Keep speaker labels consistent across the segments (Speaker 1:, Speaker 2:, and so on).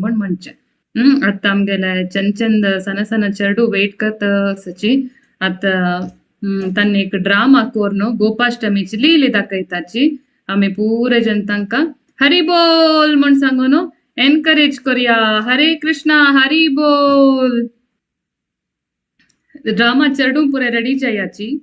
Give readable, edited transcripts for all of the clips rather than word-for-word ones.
Speaker 1: म्हण म्हणचे आता आमगेले चंद चंद सण सण चेडू वेट करत असची आता तांनी एक ड्रामा कोरनो गोपाष्टमीची लिहिली दाखयताची आम्ही पुरे जनतांका हरी बोल म्हण सांगून एनकरेज करूया. हरे कृष्णा हरी बोल. ड्रामा चेडू पुरे रेडी जायाची.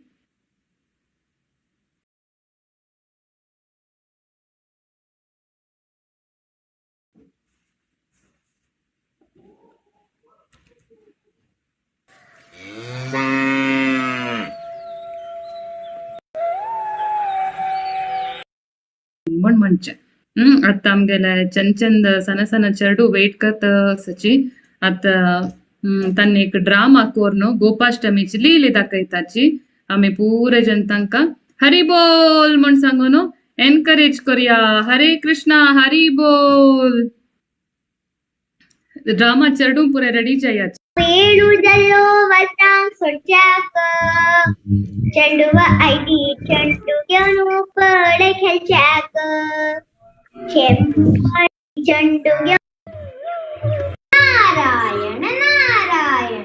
Speaker 1: म्हण म्हणचे आता आमगेले चंद चंद सण सण चेडू वेट करत असची आता तांनी एक ड्रामा कोरनो गोपाष्टमीची लिहिली दाखयताची आम्ही पुरे जनतांका हरी बोल म्हण सांगून एनकरेज करूया. हरे कृष्णा हरी बोल. ड्रामा चेडू पुरे रेडी जायाची.
Speaker 2: ಬೇಡುವುದಲ್ಲೋ ವಸ್ತಾಂ ಸೊಚ್ಚಾಕ ಚೆಂಡುವ ಐಟಿ ಚೆಂಡುಗೆನು ಪಡೆ ಕೆಲ್ಚಾಕ ಚೆಂಡುಗೆ ನಾರಾಯಣ ನಾರಾಯಣ.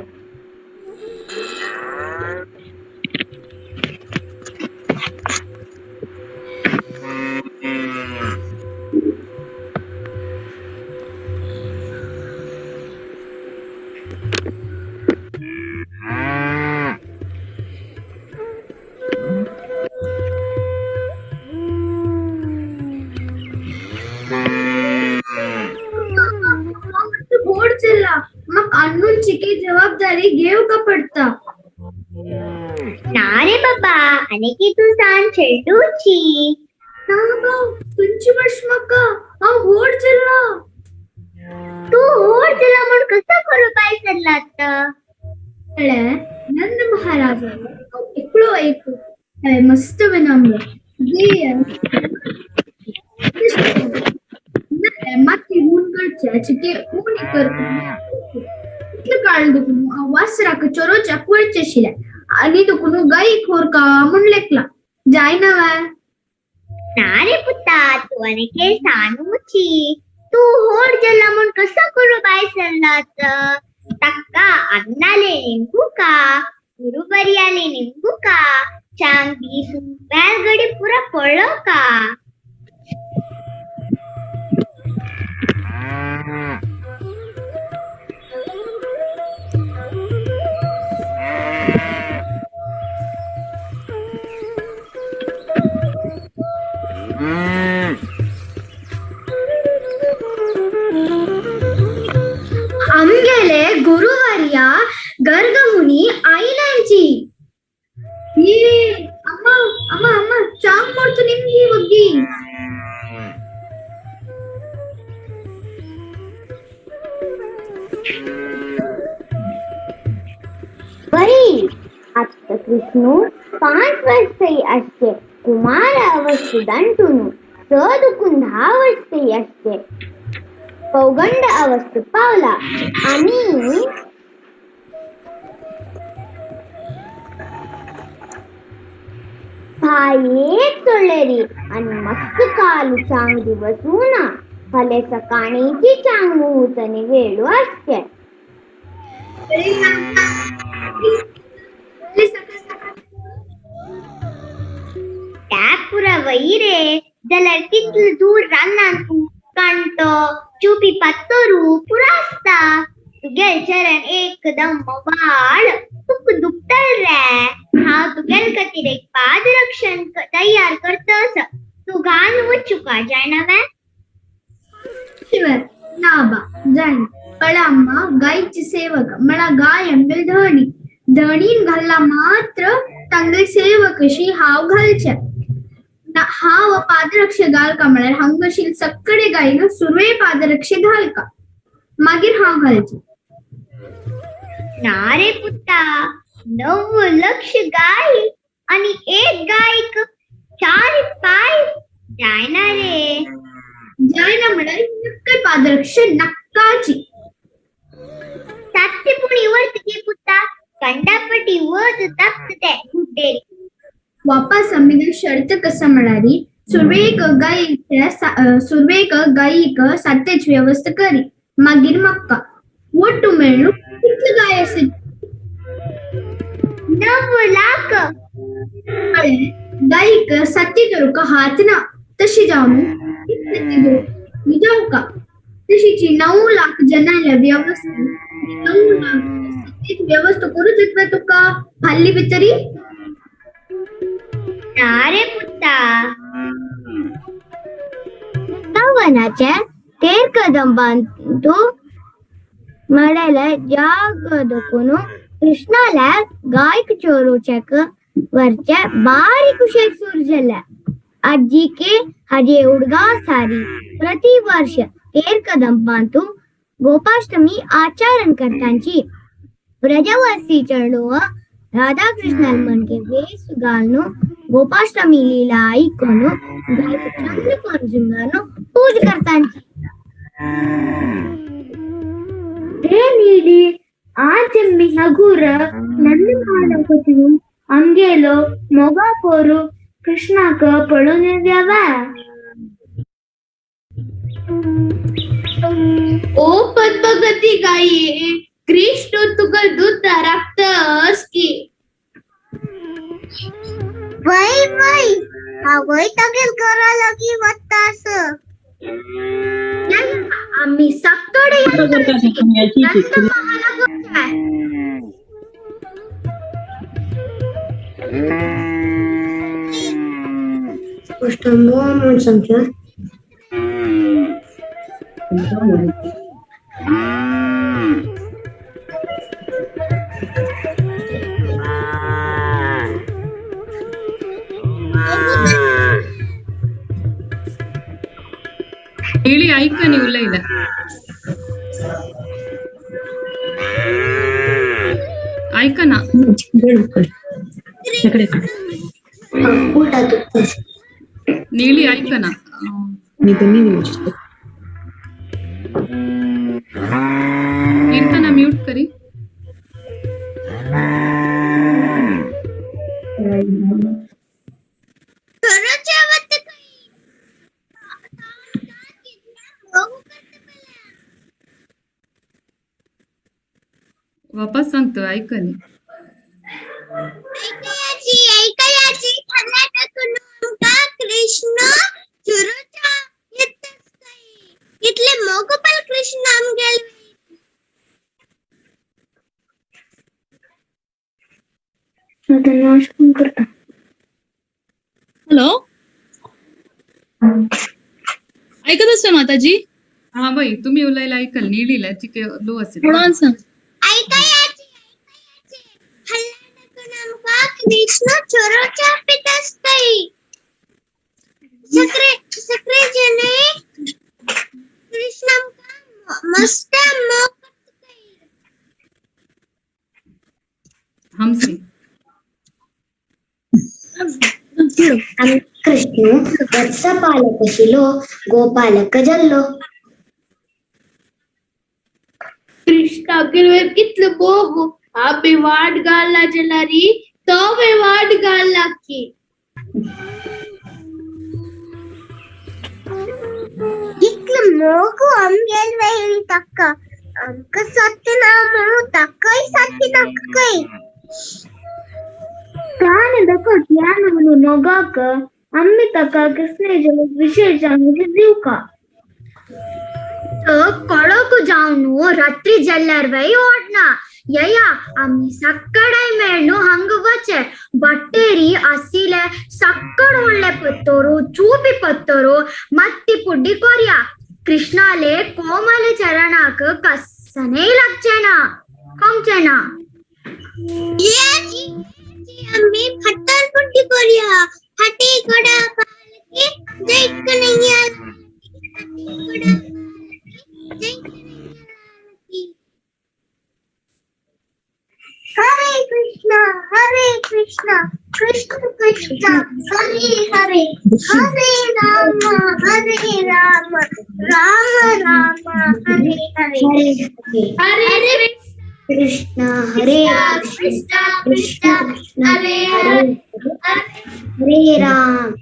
Speaker 2: मग अन्नूची की जबाबदारी घेऊ का पडता. ना रे बाबा अनेकीतून सांग चेडूची तुमची वर्ष मका होड चला तू होड चला म्हणून कसं करू पाय सरलात नंद महाराज एकलो ऐकू मस्त विनम्र माती हुनकडच्या चिके उणी करतो काळ दुखून वासराक चोरोच्या पुळच्या शिल्या आणि दुखून गाई खोर का म्हणलेकला जाय ना नारे पुत्ता तू अनेके सानूची तू होड जला म्हणून कसं करू बाय सरलात तक्का अन्नाले निंबू का गुरुबरियाले निंबू का चांदी सुंदर गडी पुरा पडलो का. आमगेले गुरुवार्या गर्गमुनी आईलांची अम्मा अम्मा अम्मा चांग मोडतो निम्गी वग्गी बरी आता कृष्णू 5 वर्षही असते कुमार अवस्थेदांतून सदुकून 10 वर्षही असते पौगंड अवस्थेत पावला आणि भायेक चोळलेरी आणि मस्त कालू चांगली बसून भले सकाळीची चांग मुहूर्तने वेळू असते. त्या पुरा वैरे जाल्यार कितले दूर रानांत कांट चुपी पातरू पुरा असता तुगेल चरण एकदम वाळ तुक दुखतल रे हांव तुगेल खातीर एक पादरक्षण तयार करतस तू घाल वचुका जायना शिवर नाबा जाईन पळाम्मा गायची सेवक मला गाय अंगल धणी धणीन घालला मात्र तांगल सेवकशी हाव घालच्या हाव पादरक्षे घाल का म्हळ्यार हांगशील सक्कडे गायन सुरवे पादरक्षे घाल का मागीर हाव घालचे. ना रे पुत्ता 9 लक्ष गाय आणि एक गायक 4 पाय जायना रे जायना म्हळ्यार नक्की पादरक्षे नक्काची सात्य पुणी वर्तकी पुत्ता कंडापटी वद तप्तते गुड्डेरी वापस आम्ही शर्त कसं म्हणाली सुरवेक गायिक सात्यच व्यवस्था करी मागीर म्हाका वट्टू मेळ्ळू कितले गाय आसात 9 लाख गायक सत्य करू का हात ना तशी जाऊन मी जाऊ का तशीची 9 लाख जनाला व्यवस्था 9 लाख व्यवस्था करूच येत तुका हल्ली भितरी अरे पुत्ता वनाच्या तेर कदम बांधू मळ्याला जागदकोनु कृष्णाला गायक चोरोचक वरच्या बारीक उशेक सुरजल्या अज्जीके हजे उडगा सारी प्रति वर्ष तेर कदम बांधू गोपाष्टमी आचरण करतांची व्रजवासी चढो राधाकृष्ण मनके वेस गालनो गोपाष्टमी लीला ऐकोनो गायक चंद्र पंजुंगानो पूज करतांची ನೀಡಿ ಆ ಜಮ್ಮಿ ಹಗುರ ನನ್ನ ಮಾಡಕೊತಿವು ಅಂಗೇಲೋ ಮೊಗ ಪೋರು ಕೃಷ್ಣಾಕ ಪಳುನೆವ್ಯವ ओ पद्मगती गाई कृष्ण तुगल दूध रक्त अस्की वै वै तगेल करा लगी वत्तास आम्ही सकडे संख्या
Speaker 1: ಹೇಳಿ ಐಕ ನೀವು ಇಲ್ಲ ऐका ना नीली ऐका ना कीर्तना म्यूट करी वापस सांगतो ऐका नी
Speaker 2: ऐकायाची कर्नाटकून कृष्ण चुरूचा येतच काही इथले मोगोपाल कृष्ण आमगेल करता
Speaker 3: हॅलो ऐकत असते माताजी
Speaker 1: हा बाई तुम्ही उलायला ऐकाल नीलीला चिके लो असेल
Speaker 3: थोडं सांग
Speaker 2: ऐकायाची कर्नाटकून कृष्ण चुरूचा पितच काही सक्रे जने कृष्ण मस्त मोग
Speaker 1: हमसे
Speaker 2: कृष्ण वत्सपालक शिलो गोपालक जल्लो कृष्ण गिरवेर कितलं बोगू आबे वाट गाला जलारी तोवे वाट गाला की इतलं मोगू आमगेल वेळी तक्क अंक सत्यनामू तक्कई सत्यनक्कई ಪ್ರಾಣದಕ್ಕ ಜ್ಞಾನವನ್ನು ನೊಗಾಕ ಅಮ್ಮಿ ತಕ್ಕ ಕೃಷ್ಣ ಜಲ ವಿಶೇಷ ದಿವ್ಕ कळोकू जाऊन रात्री जल्ल्यार वय ओढना यया आम्ही सक्कडाय मेळनु हंग वचे बट्टेरी असिले सक्कड ओळ्ळे पत्तोरू चूपी पत्तोरू मत्ती पुड्डी कोर्या कृष्णाले कोमले चरणाक कस्सने लक्षेना कंचेना आम्ही फट्टर पुड्डी कोर्या हटी कोडा पालके जय कन्हैया हरे कृष्णा कृष्ण कृष्ण हरे हरे हरे राम राम राम हरे हरे हरे कृष्ण हरे कृष्ण हरे हरे हरे राम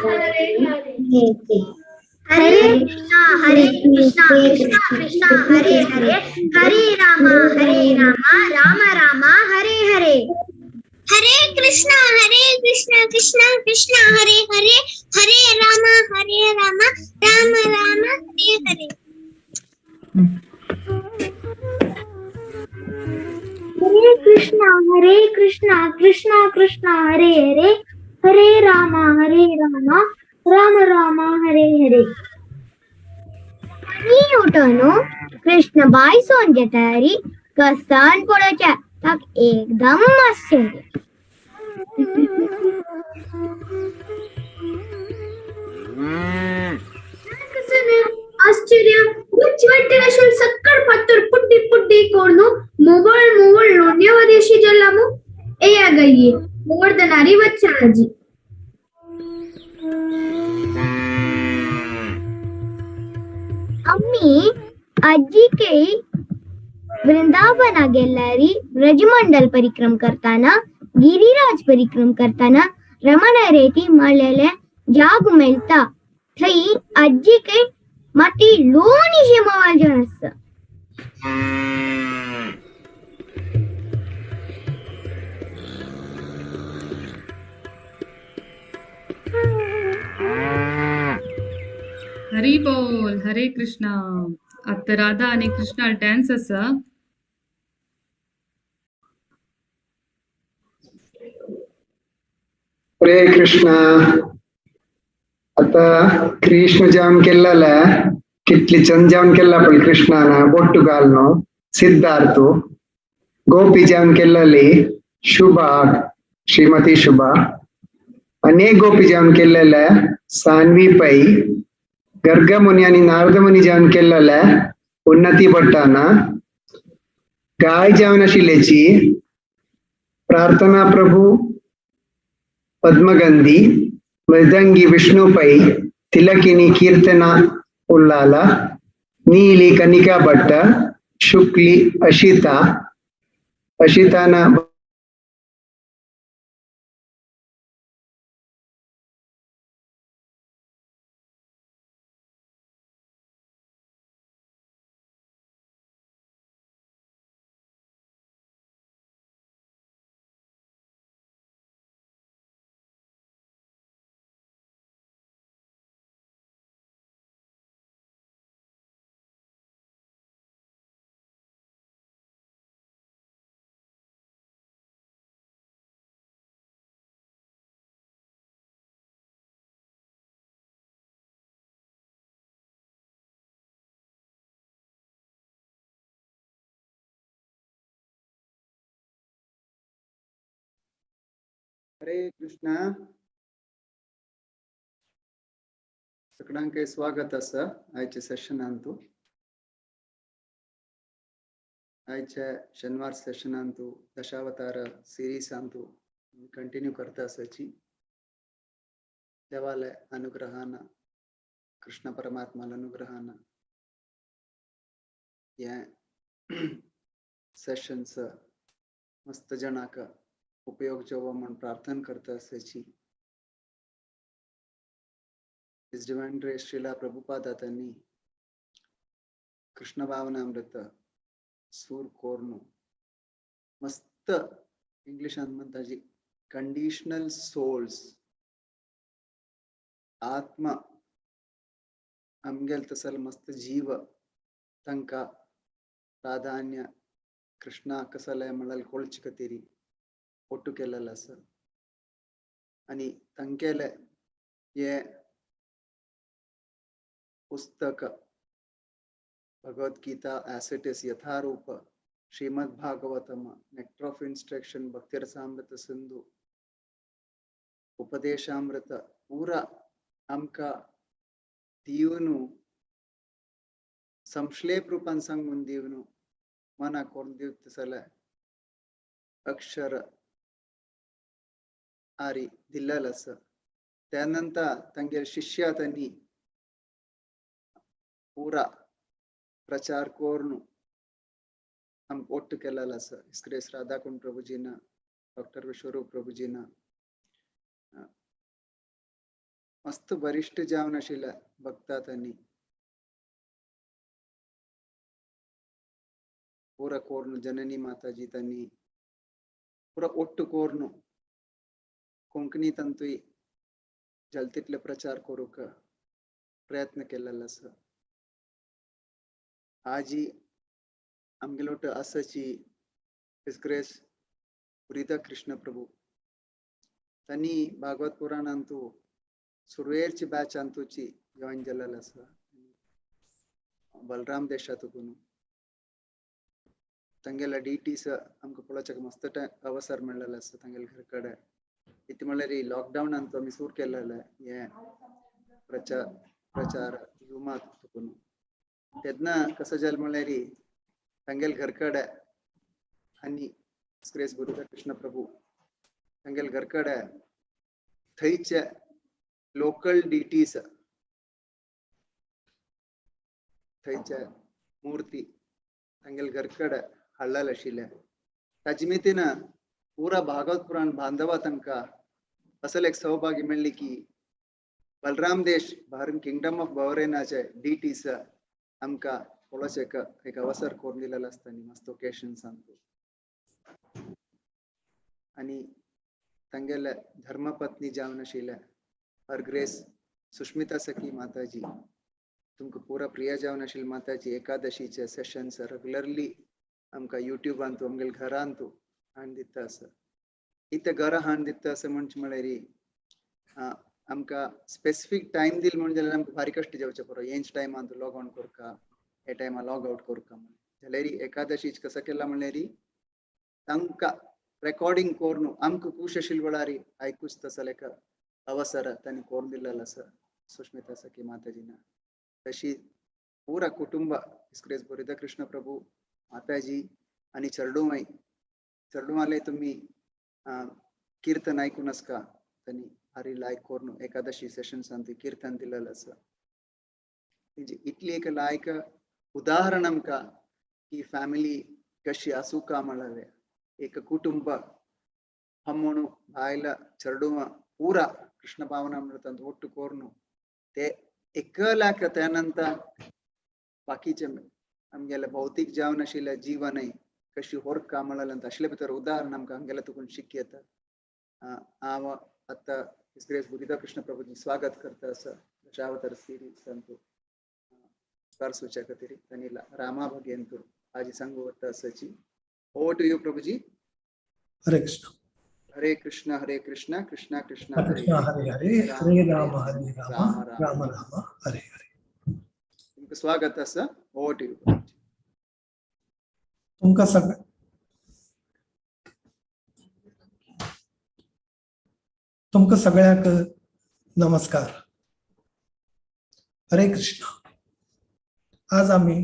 Speaker 2: हरे हरे कृष्णा कृष्णा कृष्णा हरे हरे, हरे राम राम राम हरे हरे। हरे कृष्णा कृष्णा कृष्णा हरे हरे, हरे राम राम राम हरे हरे। हरे कृष्णा कृष्णा कृष्णा हरे हरे, हरे राम राम राम हरे हरे। मी उठोनो कृष्ण बाई सोंजे तयारी कसान पडोच्या ताक एकदम मस्त शेंगे। ಆಶ್ಚರ್ಯ ಮುಚ್ಚುವಟ್ಟೆಗಳ ಸಕ್ಕರ್ ಪತ್ತರ್ ಪುಟ್ಟಿ ಪುಟ್ಟಿ ಕೋಡ್ನು ಮೊಬೈಲ್ ಲೋನ್ಯವಾದೇಶಿ ಜಲ್ಲಮು ए आ गई है गोवर्धनारी बच्चा जी। अम्मी अज्जी के वृंदावन गेल्लारी ब्रजमंडल परिक्रम करताना गिरिराज परिक्रम करताना रमण रेती मळलेले जाग मेलता थई अज्जी के माती लोणी शेमावाल जनस।
Speaker 1: हरी बोल, हरे कृष्णा. आता राधा आणि कृष्णा डान्स असा.
Speaker 4: हरे कृष्णा. आता कृष्ण जाम केल्ला कितली चंद जाम केला पण कृष्णाना बोट्टू घालनो सिद्धार्थो गोपी जाम केल्ली शुभा श्रीमती शुभा अनेक गोपी जाम केल्लेले सान्वी पै गर्गमुनी आणि नारदमुनी जाम केल्लेले उन्नती भट्टाना गाय जावन आशिल्लेची प्रार्थना प्रभु पद्मगंधी मृदंगी विष्णु पै तिलकिनी कीर्तना उल्लाला नीली कनिका भट्ट शुक्ली अशिताना हरे कृष्णा. सगळ्यांक स्वागत आसा आयच्या सेशनांतू. आयच्या शनिवार सेशनांतू दशावतार सिरीसांतू कंटिन्यू करता आसाची देवालय अनुग्रहान कृष्ण परमात्मा अनुग्रहान ये सेशन्स मस्त जनाक उपयोग जावो म्हणून प्रार्थना करता आसाची. His Divine Grace Srila Prabhupada त्यांनी कृष्ण भावनामृत सूर कोरनु मस्त इंग्लिशान म्हणता जी कंडिशनल सोल्स आत्मा आमगेल तसल मस्त जीव तंका प्राधान्य कृष्णा कसलय मळल कोळचिकतेरी ಒಟ್ಟು केलेला आसा आणि तंकेले ये पुस्तक भगवद्गीता as it is यथारूप Shrimad Bhagavatam nectar of instruction Bhaktirasamrita Sindhu Upadeshamrita पूरा आमका दिवनु संश्लेप रूपान सांगून दिवनु मना कोण दिवतसले अक्षर आरी दिल्लेला आसा. त्यानंतर तांगेर शिष्या त्यांनी पूरा प्रचार कोरनु हम ओट्टु केलेला आसा. इस्क्रेस राधाकुंड प्रभुजीना डॉक्टर विश्वरूप प्रभुजीना मस्त वरिष्ठ जावन आशिल्ल्या बघता त्यांनी पुरा कोर्ण जननी माताजी त्यांनी पुरा ओट्टु कोर्ण कोंकणी तंतुई जलतितले प्रचार करूक प्रयत्न केलेला आसा. आजी आमगेलोट आसाची हिज ग्रेस उरिदा कृष्ण प्रभु त्यांनी भागवत पुराणांतू सुरवेरची बॅच अंतूची जॉईन केलेला आसा. बलराम देशातून तंगेला डीटीस आमकां पळोवच्याक मस्त अवसर मेळ्ळेलो आसा तंगेल घर कडेन. इति म्हळ्यार लॉकडावन आमचो आमी सुरू केलेले हे प्रचार झुमाक तुकून तेन्ना कसो जालें म्हळ्यार तंगेल घर कडेन आनी ग्रेस गुरुदा कृष्ण प्रभु तंगेल घर कडेन थंयचे लोकल डीटीस थंयचे मूर्ती तंगेल घर कडेन हाडलेले आशिल्ले. ताजे मितीन पुरा भागवत पुराण बांधवा तांकां असल एक सौभाग्य मेळ्ळी की बलराम देश भारत किंगडम ऑफ बहरेनाचे डीटीस आमकां पळोवचेक एक अवसर करून दिलेलो आसता न्ही मस्त ओकेशन्स आनी तंगेले धर्मपत्नी जावन आशिल्ले हर ग्रेस सुष्मिता सखी माताजी तुमकां पुरा प्रिय जावन आशिल्ली माताजी एकादशीचे सेशन्स रेग्युलरली आमकां युट्यूबांतू आमगेल घरांतू हाड दिता आसा. इथे घरा हाड दिता आसा म्हणचे म्हळ्यार आमकां स्पेसिफीक टायम दिल म्हणजे जाल्यार आमकां भारी कश्ट जेवचे पडो हेंच टायमान लॉग ऑन करका हे टायमार लॉग आउट करका जाल्यार एकादशीच कसो केला म्हळ्यार तांकां रेकॉर्डिंग करून आमकां खूश आशिल्ले वेळार आयकूच तसो एक अवसर तांणी करून दिलेलो आसा सुष्मिता सखी माताजीन. तशी पुरा कुटुंब ग्रेस गुरुदा कृष्ण प्रभु माताजी आनी चरडूमाले तुम्ही कीर्तन ऐकून आसका त्यांनी हरी लायक करून एकादशी सेशन्स कीर्तन दिलेलं आसा. म्हणजे इतली एक लायक उदाहरण आमकां की फॅमिली कशी आसूं का म्हळ्यार एक कुटुंब हम म्हणून भायला चरडूमा पुरा कृष्ण भावनामृतांत ಒಟ್ಟು कोरून ते एकल्याक त्यानंतर बाकीचे आमगेले भौतिक जावन आशिल्ले जीवनय कशी होर कामळाल असले भितर उदाहरण आमकां हांगेले तुकून शिकी येता. हांव आतां ग्रेस गुरुदा कृष्ण प्रभुजी स्वागत करता आसा दशावतार सिरीज कर सूच्या खातीर तांणी रामा भगेंतू आजी सांगू वता आसाची. ओवर टू यू प्रभुजी.
Speaker 5: हरे कृष्ण
Speaker 4: हरे कृष्ण कृष्ण कृष्ण
Speaker 5: कृष्ण हरे हरे हरे राम राम राम हरे हरे.
Speaker 4: तुमकां स्वागत आसा. Over to you.
Speaker 5: तुमकां सगळ्यांक नमस्कार. हरे कृष्ण. आज आम्ही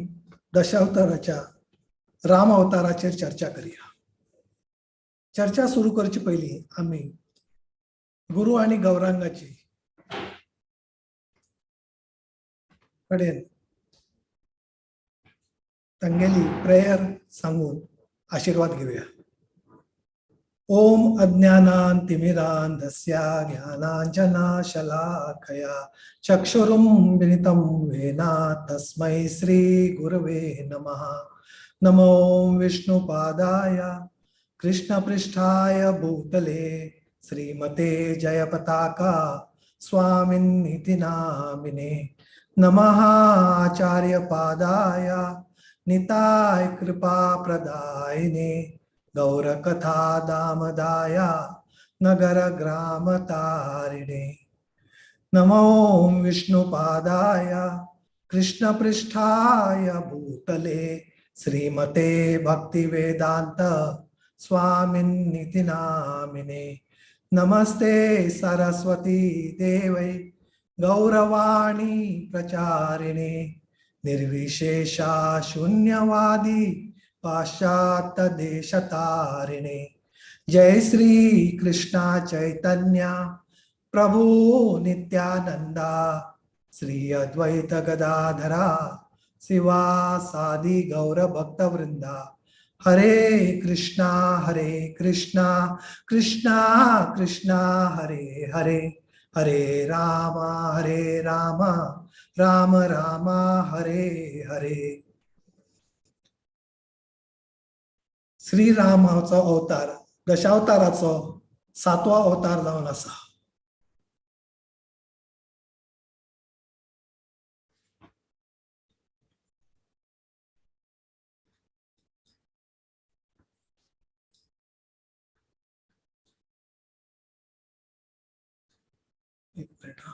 Speaker 5: दशावताराच्या राम अवताराचेर चर्चा करूया. चर्चा सुरू करचे पयलीं आम्ही गुरु आणि गौरांगाची कडेन तांगेली प्रेयर सांगून आशीर्वाद घेऊया. ओम अज्ञानान्तिमिरान्धस्य ज्ञानाञ्जनशलाकया चक्षुरुन्मिलितं येन तस्मै श्री गुरवे नमः. नमो विष्णुपादाय कृष्णपृष्ठाय भूतले श्रीमते जयपताका स्वामिन्निति नामिने. नमः आचार्यपादाय निताय कृपाप्रदायिने गौरकथा दामदाय नगर ग्राम तारिणे. नमो विष्णुपादाय कृष्णपृष्ठाय भूतले श्रीमते भक्तिवेदांत स्वामिन्निति नामिने. नमस्ते सरस्वती देवै गौरवाणी प्रचारिणे निर्विशेषा शून्यवादी पाश्चात्य देशतारिणे. जय श्री कृष्णा चैतन्य प्रभु नित्यानंदा श्री अद्वैत गदाधरा शिवासादि गौर भक्त वृंदा. हरे कृष्णा कृष्णा कृष्णा हरे हरे हरे राम राम राम हरे हरे. श्रीरामाचो अवतार दशावताराचो 7वा अवतार जावन आसा. एक मिनिट हा.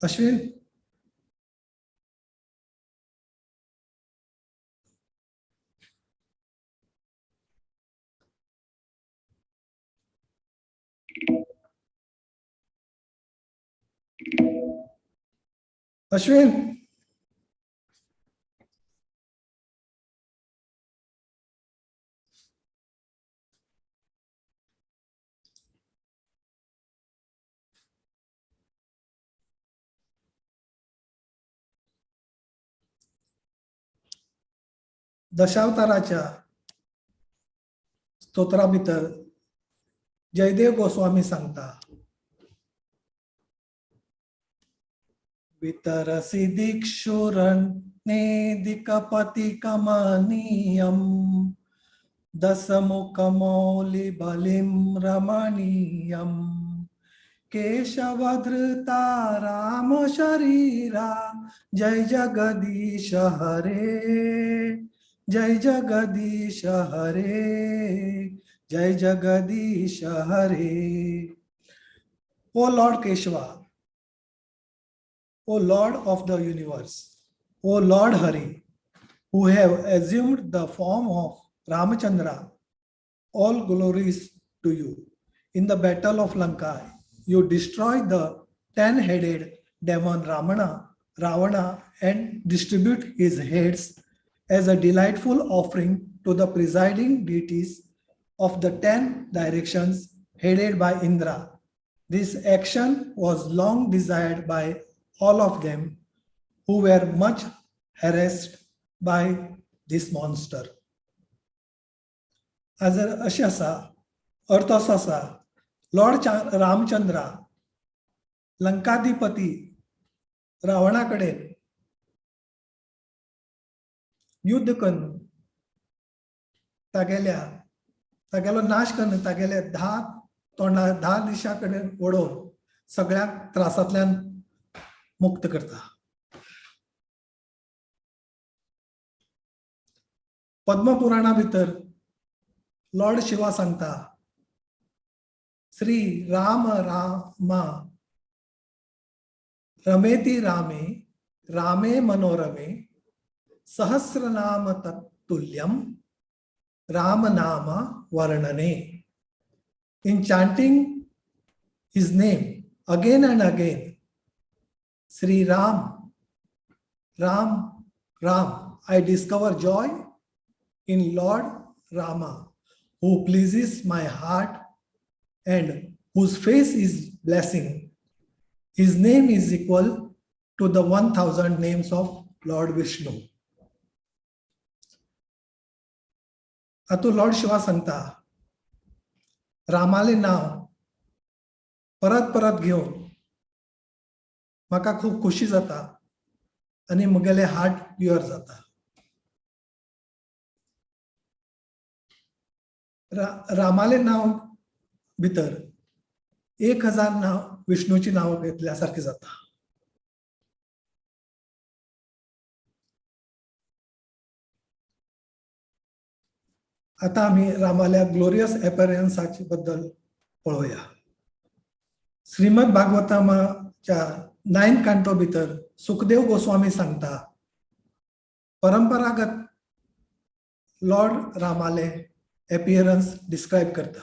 Speaker 5: अश्विन अश्विन दशावताराच्या स्तोत्रा भितर जयदेव गोस्वामी सांगता वितरसि दिक्षुरन्नेदिकपति कमनीयम् दशमुखमौलिबलिं रमणीयम् केशवधृता राम शरीरा जय जगदीश हरे जय जगदीश हरे जय जगदीश हरे. O Lord Keshava, O Lord of the universe, O Lord Hari, who have assumed the form of Ramachandra, all glories to you. In the battle of Lanka, you destroy the 10-headed demon Ravana, and distribute his heads as a delightful offering to the presiding deities of the 10 directions headed by Indra. This action was long desired by all of them, who were much harassed by this monster. आज अशें आसा, अर्थ असो आसा, Lord Ramchandra लंकाधिपती रावणा कडेन युद्ध करून तागेलो नाश करून तागेले 10 दिशा कडेन ओडोवन सगळ्याक त्रासांतल्यान मुक्त करता. पद्मपुराणा भितर लॉर्ड शिवा सांगता श्री राम राम रमेति रामे रामे मनोरमे सहस्रनाम तत्तुल्यम राम नाम वर्णने. In chanting his name again and again, Sri Ram, Ram, Ram, I discover joy in Lord Rama, who pleases my heart and whose face is blessing. His name is equal to the 1000 names of Lord Vishnu. Atu Lord Shiva सांगता रामाले नाव परत परत घेवन म्हाका खूब खुशी जाता आनी म्हगेले heart pure जाता. रामाले नाव भितर 1000 नाव विष्णूची नाव घेतल्या सारखी जाता. आता आम्ही रामाल्या ग्लोरियस अपीयरन्साचे बद्दल पळोवया. श्रीमद भागवताच्या 9th canto भितर सुखदेव गोस्वामी सांगता परंपरागत लॉर्ड रामाले अपीयरन्स डिस्क्राइब करता.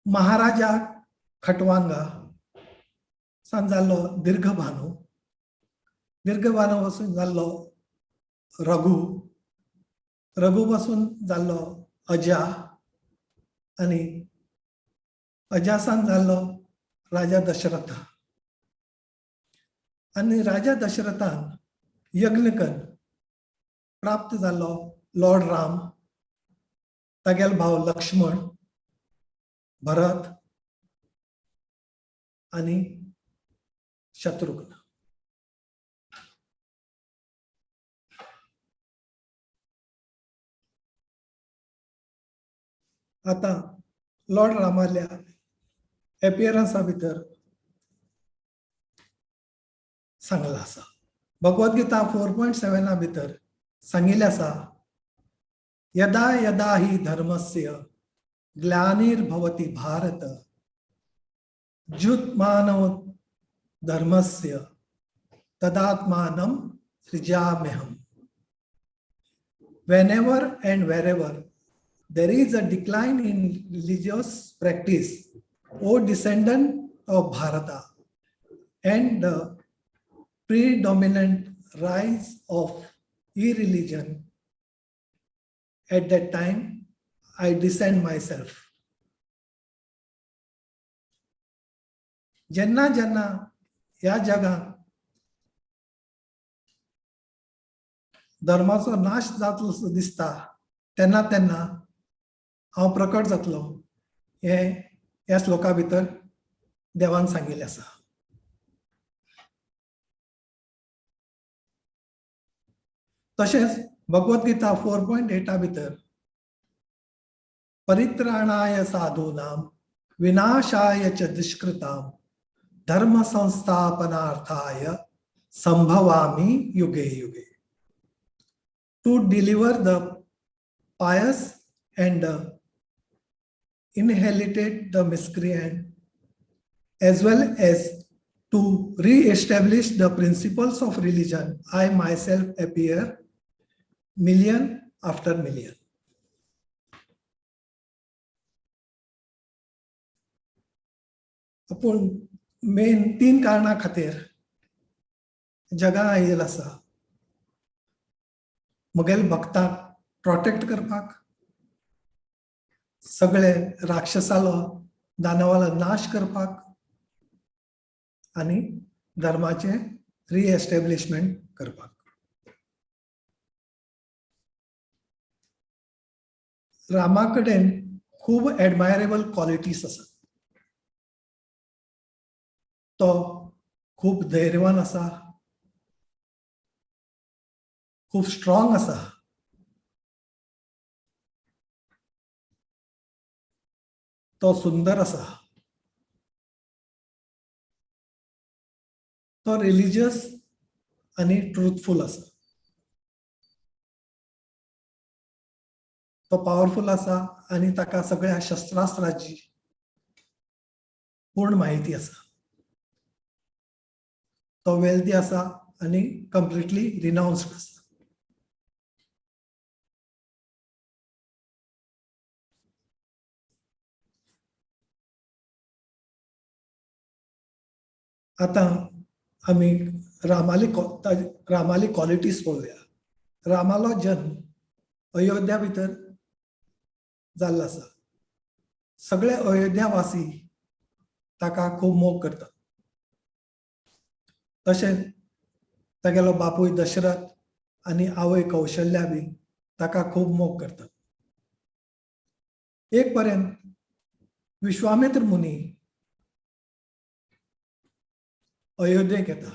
Speaker 5: महाराजा खटवांगा सान जाल्लो दीर्घभानू पासून जाल्लो रघु पासून जाल्लो अजा आणि अजासान जाल्लो राजा दशरथ. आणि राजा दशरथान यज्ञ करून प्राप्त जालो लॉर्ड राम, तागेलो भाव लक्ष्मण, भरत आणि शत्रुघ्न. आता लॉर्ड रामाल्या एपियरन्सा भितर सांगला आसा. भगवद्गीता 4.7 भितर सांगिल्लें आसा, यदा यदा हि धर्मस्य ग्लानिर्भवति भारत जुत्मानव धर्मस्य तदात्मानं सृजाम्यहम्. Whenever and wherever there is a decline in religious practice, O descendant of Bharata, and the predominant rise of irreligion, at that time I descend myself. जेन्ना जेन्ना ह्या जगात धर्माचो नाश जातलो दिसता, तेन्ना तेन्ना हांव प्रकट जातलो, हे ह्या श्लोका भितर देवान सांगिल्लें आसा. तशेंच भगवद्गीता 4.8 भितर परित्राणाय साधूनां विनाशाय च दुष्कृतां धर्म संस्थापनार्थाय संभवामि युगे युगे. To deliver the pious and inherited the miscreant, as well as to re-establish the principles of religion, I myself appear million after million. आपण मेन 3 कारणां खातीर जगा आयिल्लो आसा. मुगेल भक्तांक प्रोटेक्ट करपाक, सगळे राक्षसालो दानवालो नाश करपाक, आणि धर्माचे रिएस्टॅब्लिशमेंट करपाक. रामा कडेन खूब एडमायरेबल क्वालिटीज आसात. तो खूब धैर्यवान आसा, खूब स्ट्रॉंग आसा, तो सुंदर आसा, तो रिलिजियस आणि ट्रुथफुल आसा, तो पॉवरफुल आसा आणि ताका सगळ्या शस्त्रास्त्राची पूर्ण माहिती आसा. तो वेल्दी आसा आणि कंप्लिटली रिनाउन्स्ड आसा. आता आम्ही रामाली क्वालिटीज पळोवया. रामालो जन्म अयोध्या भितर जाल्लो आसा. सगळे अयोध्यावासी ताका खूब मोग करतात. तशेंच तागेलो बापूय दशरथ आणि आवय कौशल्या बी ताका खूब मोग करतात. एक पर्यंत विश्वामित्र मुनी अयोध्येक येता.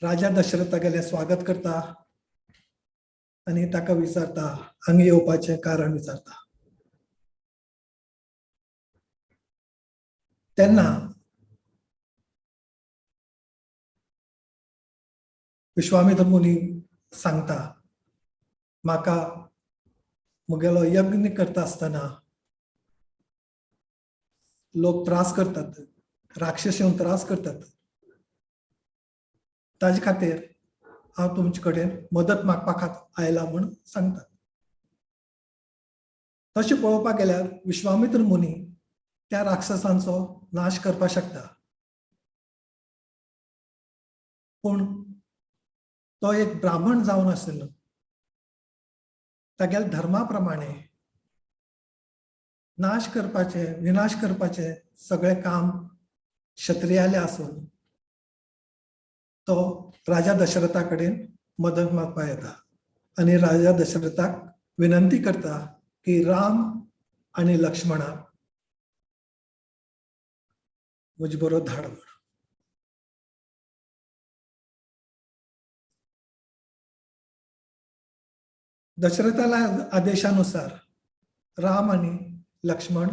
Speaker 5: राजा दशरथ तागेलें स्वागत करता आणि ताका विचारता, हांगा येवपाचें कारण विचारता. तेन्ना विश्वामित्र मुनी सांगता, म्हाका मुगेलो यज्ञ करता आसतना लोक त्रास करतात, राक्षस येवन त्रास करतात. ताजे खातीर हांव तुमचे कडेन मदत मागपाक आयला म्हूण सांगतात. तशें पळोवपाक गेल्यार विश्वामित्र मुनी त्या राक्षसांचो नाश करपाक शकता, पूण तो एक ब्राह्मण जावन आशिल्लो. तागेल्या धर्मा प्रमाणे नाश करपाचे विनाश करपाचे सगळे काम क्षत्रियाले आसून तो राजा दशरथा कडेन मदत मागपा येता आणि राजा दशरथाक विनंती करता की राम आणि लक्ष्मणाक म्हजे बरोबर धाड म्हण. दशरथाला आदेशानुसार राम आणि लक्ष्मण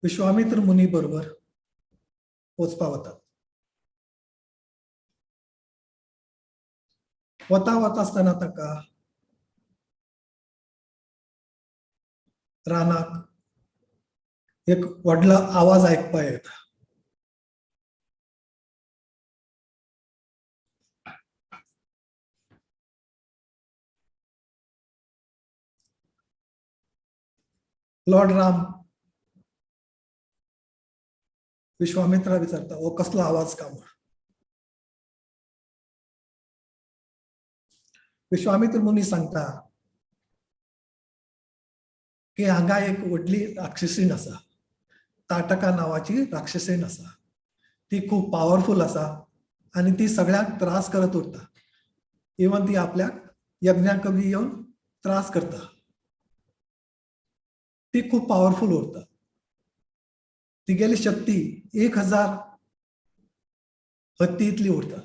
Speaker 5: विश्वामित्र मुनी बरोबर वचपा वतात. वता आसतना ताका रानाक एक व्हडलो आवाज आयकपा येता. लॉर्ड राम विश्वामित्रा विचारता हो कसलो आवाज का म्हण. विश्वामित्र मुनी सांगता की हांगा एक व्हडली राक्षसीण आसा, ताटका नावाची राक्षसीण आसा. ती खूप पॉवरफुल आसा आणि ती सगळ्यांक त्रास करत उरता. इवन ती आपल्याक यज्ञाक बी येवन त्रास करता. ती खूप पॉवरफुल उरता. तिगेली शक्ती 1000 हत्ती इतली उरता.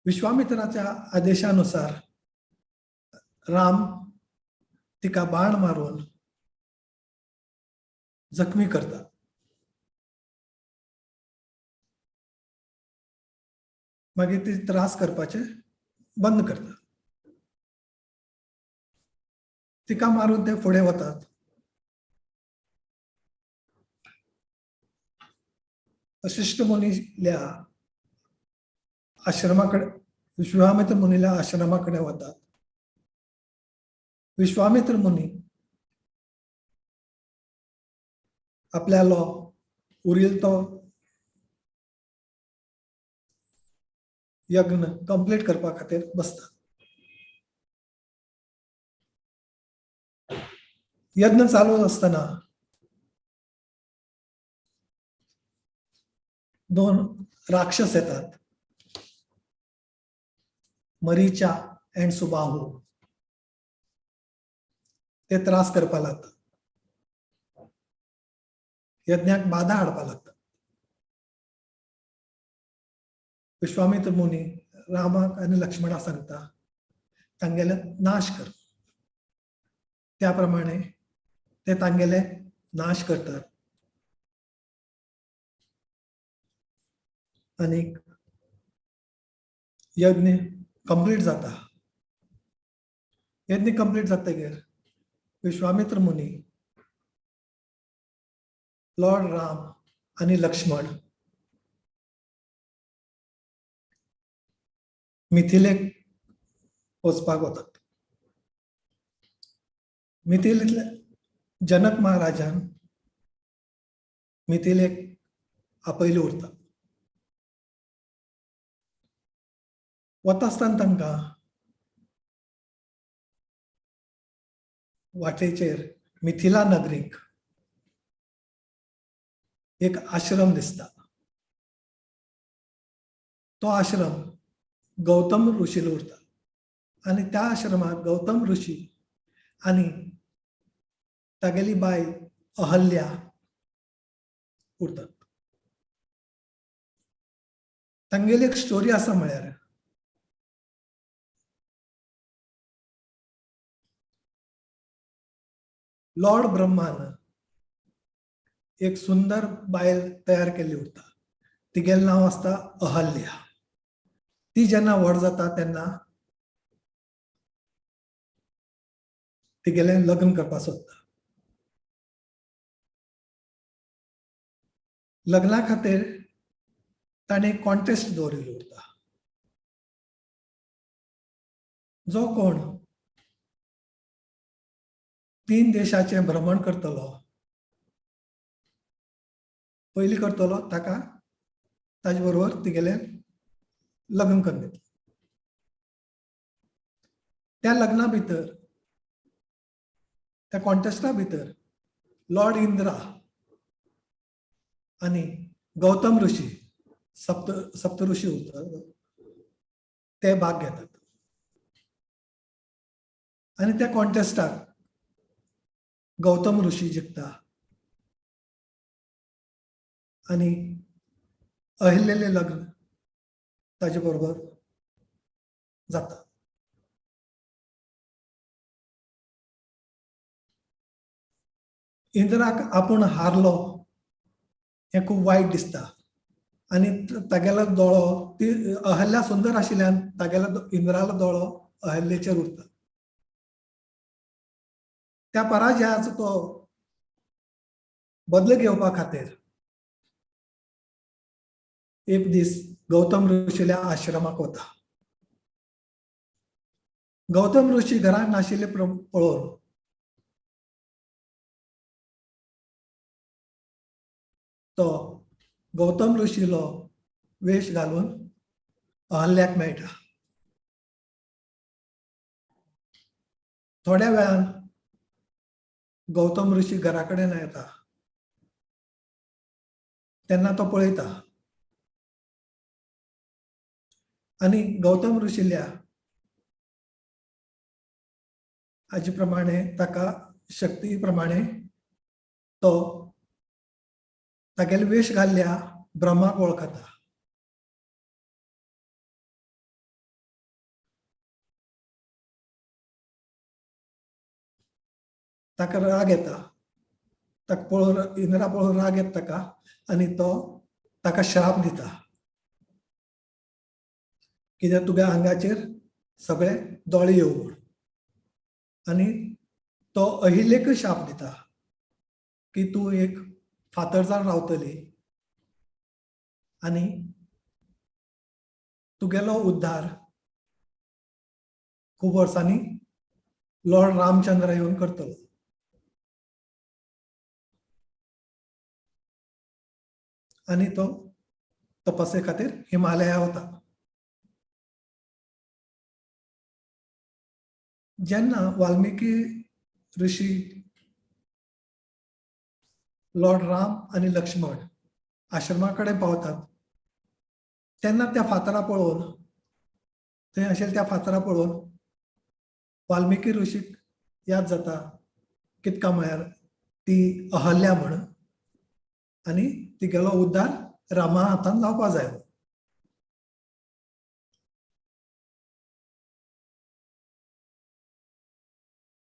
Speaker 5: विश्वामित्राच्या आदेशानुसार राम तिका बाण मारून जखमी करता. मागीर ती त्रास करपाचे बंद करता. तिका मारून ते फुडें वतात. वशिष्ठ मुनील्या आश्रमाकडे विश्वामित्र मुनील्या आश्रमाकडे वतात. विश्वामित्र मुनी आपल्यालो उरील तो यज्ञ कंप्लीट करपा खातीर बसता. यज्ञ चालू असताना 2 राक्षस येतात, मरीचा अँड सुबाहू. ते त्रास करपा लागतात. यज्ञाक बाधा हाडपा लागतात. विश्वामित्र मुनी रामाक आणि लक्ष्मणाक सांगता तांगेले नाश कर. त्याप्रमाणे ते तांगेले नाश करतात. आणि यज्ञ कंप्लीट जाता. यज्ञ कंप्लीट जातकीर विश्वामित्र मुनी लॉर्ड राम आणि लक्ष्मण मिथिलेक वचपाक वतात. मिथिलेंतल्या जनक महाराजान मिथिलेक आपयले उरता. वता आसतना तांकां वाटेचेर मिथिला नगरीक एक आश्रम दिसता. तो आश्रम गौतम ऋषीलो उरता. आणि त्या आश्रमात गौतम ऋषी आणि तागेली बाय अहल्या उरतात. तांगेली एक स्टोरी आसा म्हळ्यार लॉर्ड ब्रह्मान एक सुंदर बायल तयार केल्ली उरता. तिगेलें नांव आसता अहल्या. ती जेन्ना व्हड जाता तेन्ना तिगेलें लग्न करपा सोदता. लग्ना खातीर ताणें एक कॉन्टेस्ट दवरिल्लो उरता. जो कोण 3 देशाचे भ्रमण करतलो, पयलीं करतलो ताका ताजे बरोबर तिगेलें लग्न करून दितलो. त्या लग्ना भितर त्या कॉन्टेस्टा भितर लॉर्ड इंद्रा आणि गौतम ऋषी सप्त ऋषी होता ते भाग घेतात आणि त्या कॉन्टेस्टाक गौतम ऋषी जिखता आणि अहिल्लेले लग्न ताजे बरोबर जाता. इंद्राक आपूण हारलो हे खूप वाईट दिसता आणि तागेलो दोळो ती अहल्या सुंदर आशिल्ल्यान तागेलो इंद्रालो दोळो अहल्येचेर उरता. त्या पराजयाचो तो बदलो घेवपा खातीर एक दीस गौतम ऋषील्या आश्रमाक वता. गौतम ऋषी घरांत नाशिल्ले पळोवन तो गौतम ऋषीलो वेश घालून अहल्याक मेळटा. थोड्या वेळान गौतम ऋषी घरा कडेन येता तेन्ना तो पळयता आणि गौतम ऋषील्या हाजे प्रमाणे ताका शक्ती प्रमाणे तो तागेले वेश घाल्ल्या ब्रह्माक वळखता. ताका राग येता. ताका पळोवन इंद्रा पळोवन राग येता ताका आणि तो ताका श्राप दिता. कित्याक तुज्या आंगाचेर सगळे दोळे येवं म्हूण. आणि तो अहिलेक शाप दिता की तूं एक फातर जावन रावतली आणि तुगेलो उद्धार खूब वर्सांनी लॉर्ड रामचंद्र येवन करतलो. आणि तो तपस्से खातीर हिमालया वता. जेन्ना वाल्मिकी ऋषी लॉर्ड राम आणि लक्ष्मण आश्रमा कडेन पावतात तेन्ना त्या फातरा पळोवन थंय आशिल्ल्या त्या फातरा पळोवन वाल्मिकी ऋषीक याद जाता कितका म्हळ्यार ती अहल्या म्हण आणि तिगेलो उद्धार रामा हातान जावपा जाय.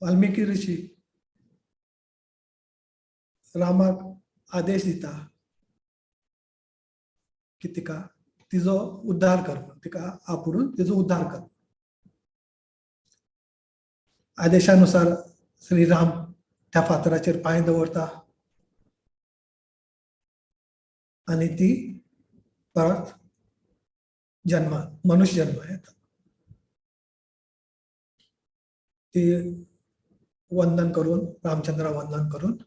Speaker 5: वाल्मिकी ऋषी रामाक आदेश दिता की तिका तिजो उद्धार कर, तिका आपुणून तिजो उद्धार कर. आदेशानुसार श्रीराम त्या फातराचेर पांय दवरता आणि ती परत मनुष्य जन्म येता. ती वंदन करून रामचंद्र वंदन करून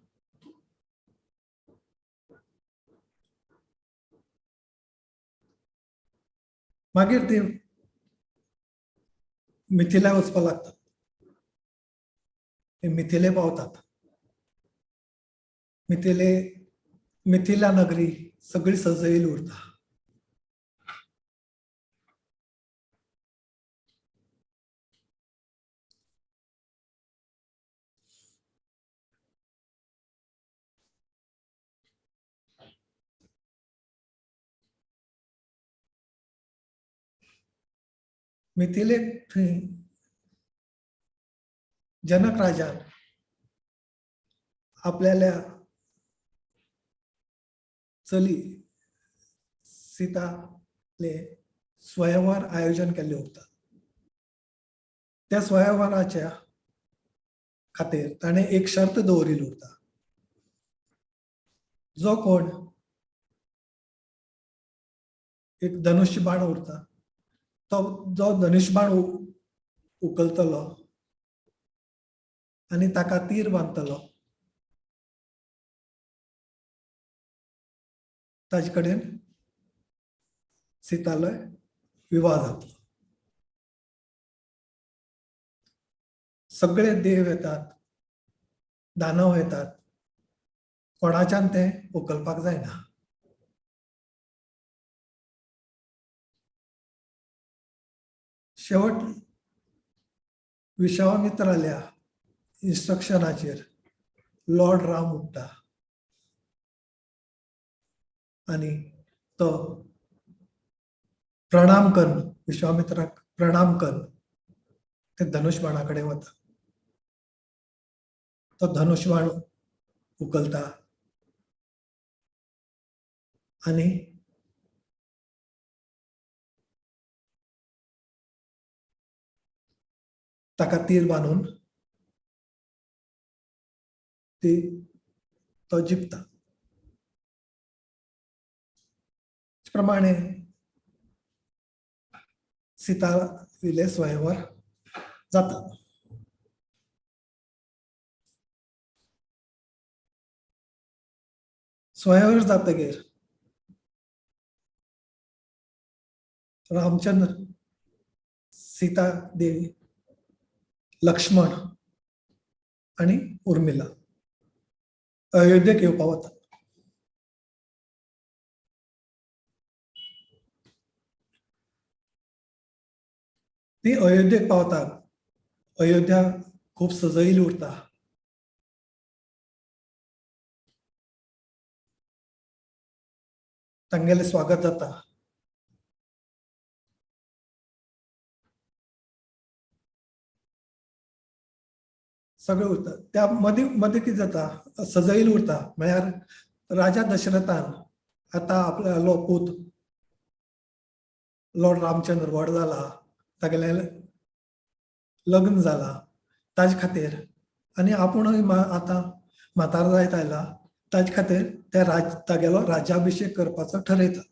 Speaker 5: मागीर ती मिथिला वचपाक लागतात. ते मिथिले पावतात. मिथिला नगरी सगळी सजयली उरता. मिथिलेक थंय जनक राजान आपल्याल्या चली सीताले स्वयंवर आयोजन केल्ले उरता. त्या स्वयंवराच्या खातीर ताणें एक शर्त दवरिल्ली उरता. जो कोण एक धनुष्य बाण उरता तो जो धनुष्य बाण उखलतलो आणि ताका तीर बांदतलो ताजे कडेन सीतालय विवाह जातलो. सगळे देव येतात, दानव येतात, कोणाच्यान ते उखलपाक जायना. शेवट विश्वामित्राल्या इन्स्ट्रक्शनाचेर लॉर्ड राम उठता आणि तो प्रणाम करून विश्वामित्राक प्रणाम करून ते धनुष्यबाणाकडे वता. तो धनुष्यबाण उखलता आणि ताका तीर बांदून तो जिंकता. प्रमाणे सीता विले स्वयंवर जाता. स्वयंवर जातकीर रामचंद्र, सीता देवी, लक्ष्मण आणि उर्मिला अयोध्येक येवपा वता. ती अयोध्येक पावतात. अयोध्या खूप सजयिल्ली उरता. तांगेले स्वागत जाता. सगळें उरता. त्या मदीं मदीं कितें जाता, सजयिल्ली उरता. म्हळ्यार राजा दशरथान आतां आपलो पूत लॉर्ड रामचंद्र व्हड जाला, तागेलें लग्न जाला, ताजे खातीर आनी आपुणूय आतां म्हातारो जायत आयला, ताजे खातीर तागेलो राज्याभिशेक करपाचो ठरयता.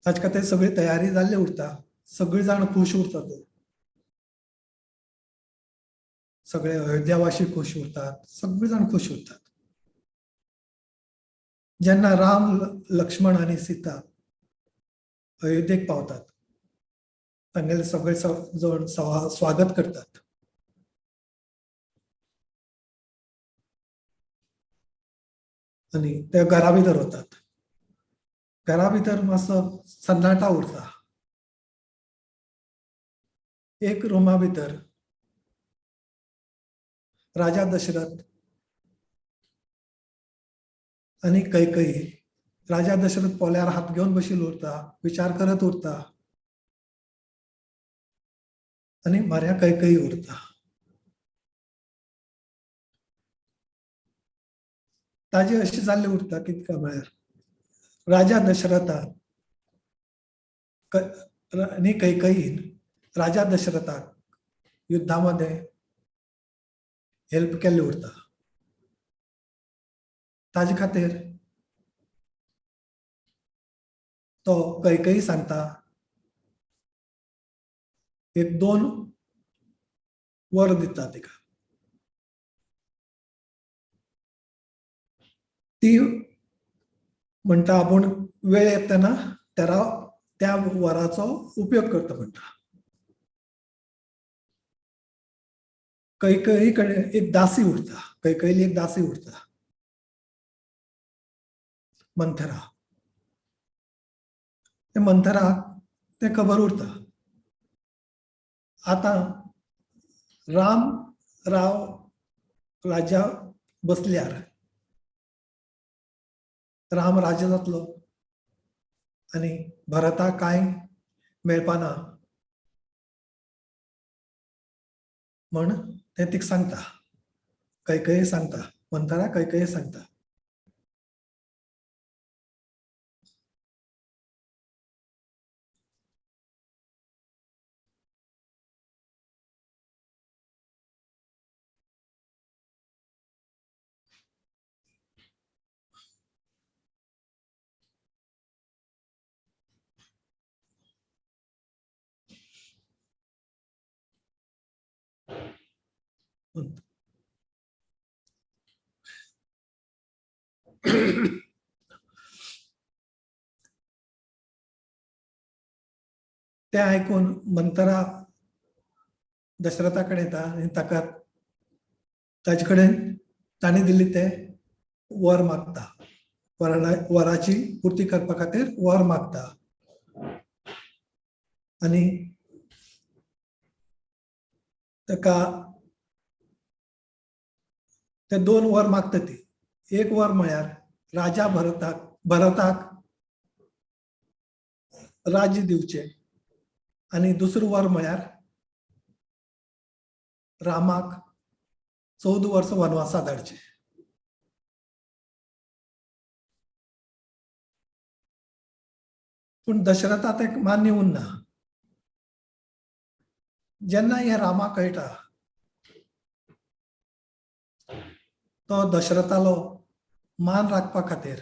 Speaker 5: ताजे खातीर सगळी तयारी जाल्ली उरता. सगळीं जाण खूश उरतात. सगळे अयोध्यावासी खूश उरतात. सगळीं जाण खूश उरतात. जेन्ना राम, लक्ष्मण आनी सीता अयोध्येक पावतात, तांगेले सगळे जण स्वागत करतात. आनी ते घरा भितर वतात. घरा भितर मातसो सन्नाटा उरता. एक रुमा भितर राजा दशरथ आनी कैकयी. राजा दशरथ पोल्यार हात घेवन बशिल्लो उरता, विचार करत उरता. आनी म्हऱ्या कैकयी उरता. ताजे अशें जाल्लें उरता कितें काय म्हळ्यार राजा दशरथान आनी कैकयीन राजा दशरथाक युद्धामध्ये हेल्प केल्ली उरता. ताजे खातीर तो कैकयी सांगता एक 2 वर दिता तिका. ती म्हणटा आपूण वेळ येतना त्या वराचो उपयोग करता म्हणटा. कैकयी कडेन एक दासी उरता. कैकयीली एक दासी उरता, मंथरा. ते मंथराक ते खबर उरता. आतां राव राज्या बसल्यार राम राजा जातलो आनी भरताक कांय मेळपाना म्हण ते तिका सांगता. कैकयी सांगता. मंथरा कैकयी सांगता. ते ऐकून मंतरा दशरथाकडे येता आणि ताका ताचे कडेन ताणी दिल्ली ते वर मागता, वराची पूर्ती करपा खातीर वर मागता. आणि ताका ते 2 वर मागता ती. एक वर म्हळ्यार राजा भरताक राज्य दिवचे आणि दुसरें वर म्हळ्यार रामाक 14 वर्स वनवासा धाडचे. पूण दशरथा ते मान्य उरना. जेन्ना हे रामाक कळटा तो दशरथालो मान राखपा खातीर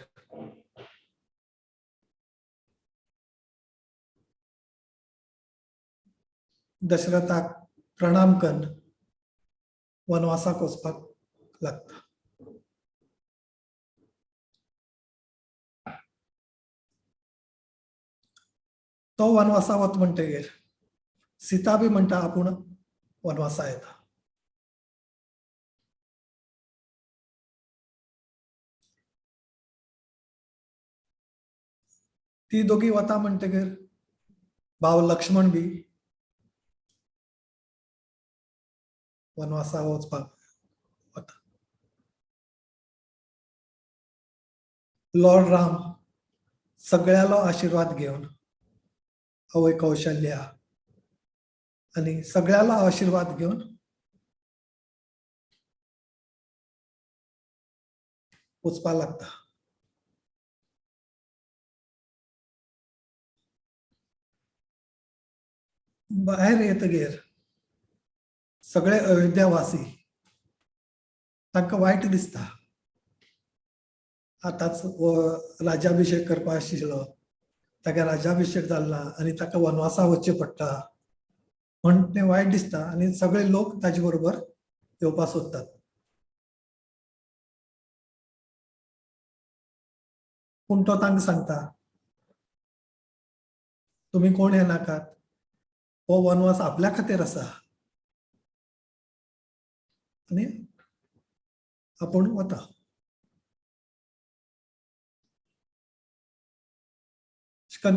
Speaker 5: दशरथाक प्रणाम करून वनवासाक वचपाक लागता. तो वनवासा वत म्हणटगीर सीता बी म्हणटा आपूण वनवासा येता. ती दोगी वता म्हणटगीर भाव लक्ष्मण बी वनवासा वचपाक वता. लॉर्ड राम सगळ्यालो आशीर्वाद घेवन आवय कौशल्या आणि सगळ्याला आशीर्वाद घेऊन वचपा लागता. भायर येतगीर सगळे अयोध्यावासी तांकां वायट दिसता. आतांच राज्याभिषेक करपा आशिल्लो, ताका राज्याभिषेक जाल्ला आनी ताका वनवासा वचचें पडटा म्हण तें वायट दिसता आनी सगळे लोक ताजे बरोबर येवपा सोदतात. पूण तो तांकां सांगता तुमी कोण येनाकात, हो वनवास आपल्या खातीर आसा आनी आपूण वता.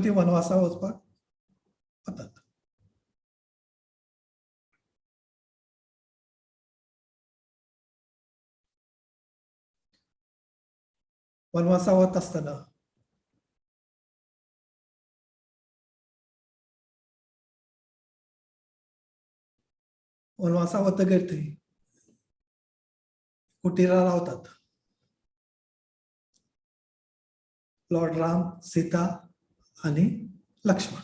Speaker 5: ती वनवासा वचपाक वतात. वनवासा वत आसतना वनवासा वतगीर थंय कुटिरा रावतात. लॉर्ड राम, सीता आणि लक्ष्मण.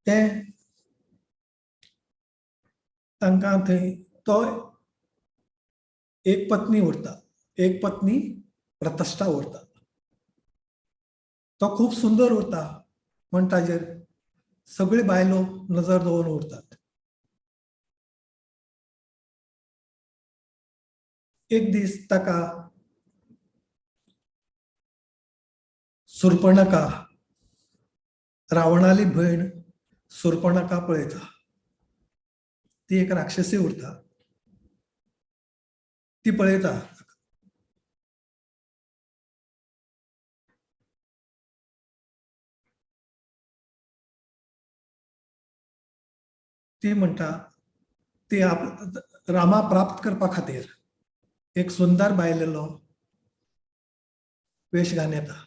Speaker 5: ते तांकां थंय तो एक पत्नी उरता, एक पत्नी प्रतिश्ठा उरता. तो खूब सुंदर उरता म्हण ताजेर सगळी बायलो नजर दवरून उरतात. एक दीस ताका सुर्पणखा, रावणाली भयण सुर्पणखा पळयता. ती एक राक्षसी उरता. ती पळयता ती म्हणटा ती रामा प्राप्त करपा खातीर एक सुंदर बायलेलो वेश घालून येता.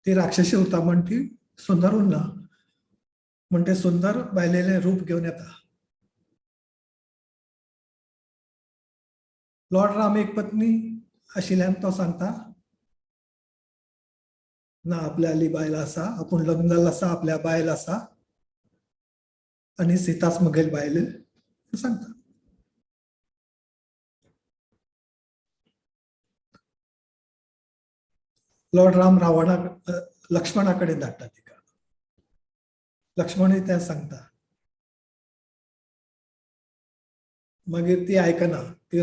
Speaker 5: ती राक्षसी उरता म्हण ती सुंदर उरना म्हण ते सुंदर बायलेले रूप घेवन येता. लॉर्ड राम एक पत्नी आशिल्ल्यान तो सांगता ना आपल्याली बायल आसा, आपूण लग्न जाल्लो आसा, आपल्या बायल आसा आनी सीताच म्हगेली बायल सांगता. लॉर्ड राम रावणाक लक्ष्मणा कडेन धाडटा तिका. लक्ष्मणूय तें सांगता मागीर ती आयकना, ती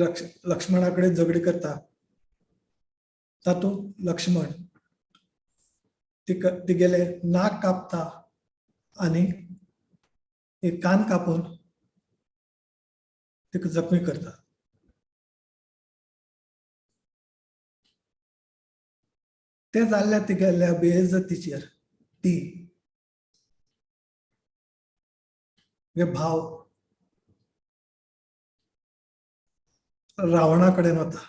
Speaker 5: लक्ष्मणा कडेन झगडी करता. तातूंत लक्ष्मण तिगेले नाक कापता आनी एक कान कापून तिका जखमी करता. ते जाल्ल्या तिगेल्या बेइज्जतीचेर ती भाव रावणा कडेन वता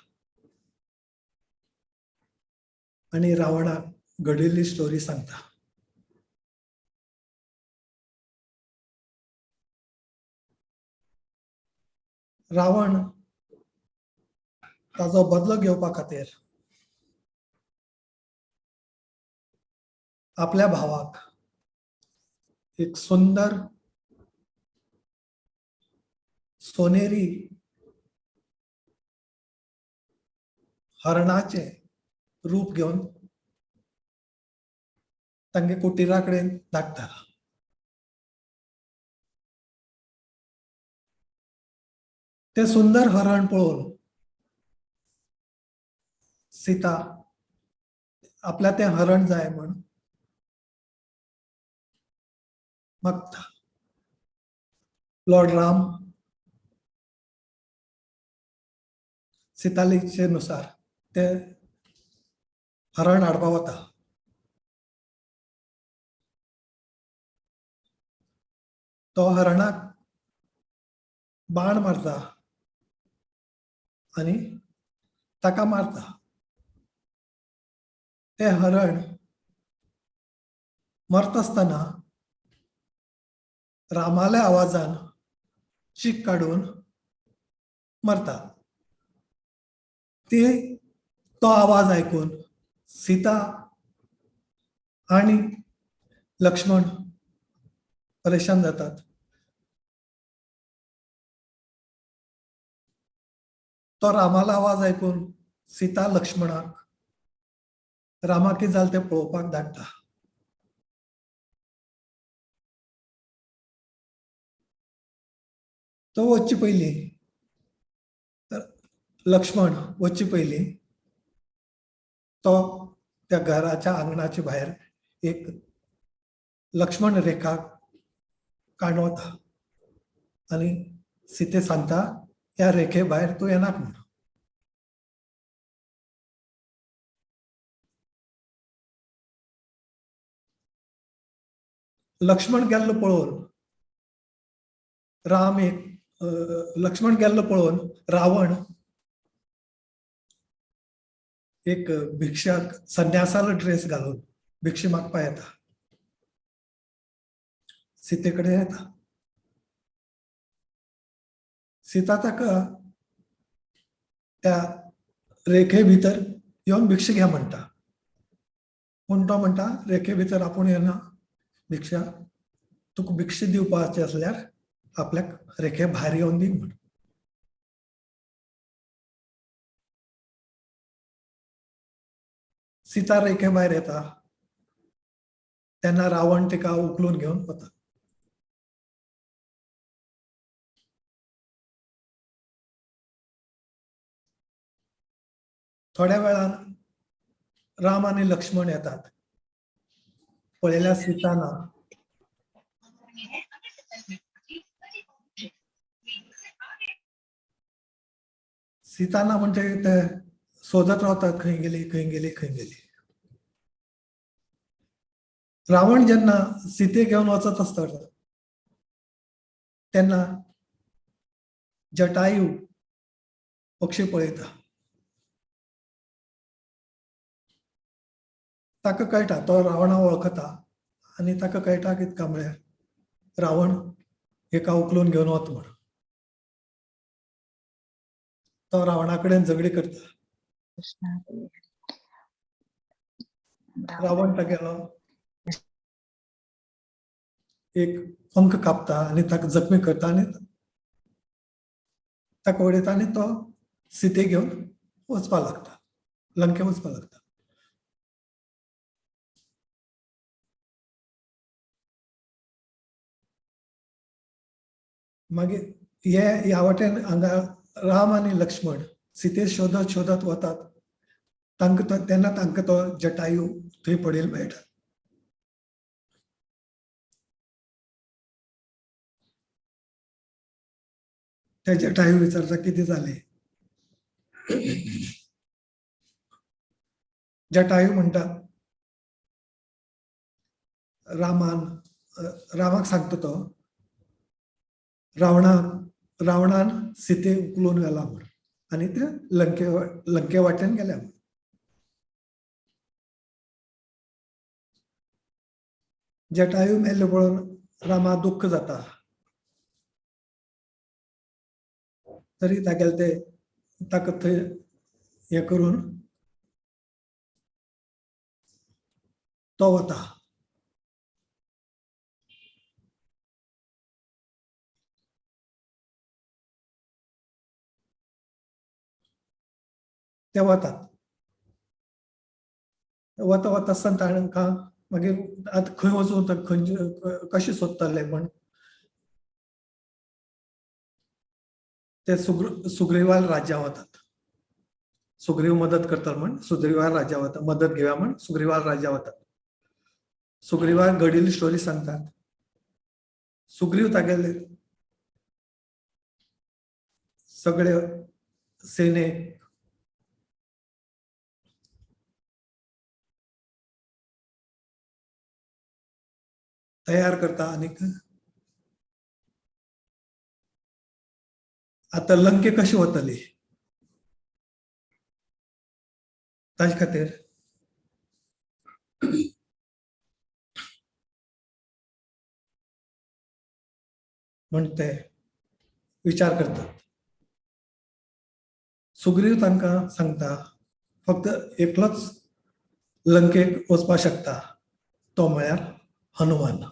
Speaker 5: आनी रावणाक घडिल्ली स्टोरी सांगता. रावण ताजो बदलो घेवपा खातीर आपल्या भावाक एक सुंदर सोनेरी हरणाचे रूप घेवन तांगे कुटिरा कडेन धाडटा. ते सुंदर हरण पळोवन सीता आपल्या ते हरण जाय म्हण मागता. लॉर्ड राम सीताले इच्छेनुसार ते हरण हाडपा वता. तो हरणाक बाण मारता आनी ताका मारता. ते हरण मरता आसतना रामाल्या आवाजान चीक काडून मरता. तो आवाज आयकून सीता आणि लक्ष्मण परेशान जातात. तो रामाला आवाज ऐकून सीता लक्ष्मणाक रामा कितें जालें तें पळोवपाक धाडटा. तो वच्चे पयलीं लक्ष्मण वच्चे पयलीं तो त्या घराच्या आंगणाच्या भायर एक लक्ष्मण रेखा काणवता आनी सीते सांगता ह्या रेखे भायर तूं येनाक म्हणून. लक्ष्मण गेल्लो पळोवन लक्ष्मण गेल्लो पळोवन रावण एक भिक्षाक संन्यासालो ड्रेस घालून भिक्षे मागपा येता. सीते कडेन येता. सीता ताका त्या रेखे भितर येवन भिक्षा घ्या म्हणटा. पूण तो म्हणटा रेखे भितर आपूण येना भिक्षा, तुका भिक्षा दिवपाचें आसल्यार आपल्याक रेखे भायर येवन दी म्हण. सीता रेखे भायर येता तेन्ना रावण तिका उखलून घेवन वता. थोड्या वेळान राम आनी लक्ष्मण येतात. पळयल्यार सीता ना. सीता ना म्हणजे ते सोदत रावतात खंय गेली खंय गेली खंय गेली. रावण जेन्ना सीते घेवन वचत आसता तेन्ना जटायू पक्षी पळयता. ताका कळटा तो रावणाक वळखता आनी ताका कळटा कितें काय म्हळ्यार रावण एका उखलून घेवन वता म्हण. तो रावणा कडेन झगडी करता. रावण तागेलो एक पंख कापता आनी ताका जखमी करता आनी ताका उडयता आनी तो सीते घेवन वचपा लागता, लंकेक वचपा लागता. मागीर ह्या वाटेन हांगा राम आनी लक्ष्मण सीते शोधत शोधत वतात. तेन्ना तांकां तो जटायू थंय पडिल्लो मेळटा. ते जटायू विचारता कितें जालें. जटायू म्हणटा रामाक सांगता तो रावणान सीते उखलून गेला म्हण आनी ते लंके वाटेन गेल्या म्हण. जटायू मेल्ले पळोवन रामा दुख्ख जाता. तरी ताका थंय हे करून तो वता. ते वतात. वता वता आसतना तांकां मागीर आतां खंय वचून कशें सोदतले म्हण ते सुग्रीवाल राज्या वतात. सुग्रीव मदत करता म्हण सुग्रीवाल राज्या वता. मदत घेवया म्हण सुग्रीवाल राज्या वतात. सुग्रीवाक घडिल्ली स्टोरी सांगतात. सुग्रीव तागेले सगळे सेनेक तयार करता आनी आता लंके कशी वतली ताजे खातीर म्हण ते विचार करतात. सुग्रीव तांकां सांगता फक्त एकलोच लंकेक वचपाक शकता तो म्हळ्यार हनुमान.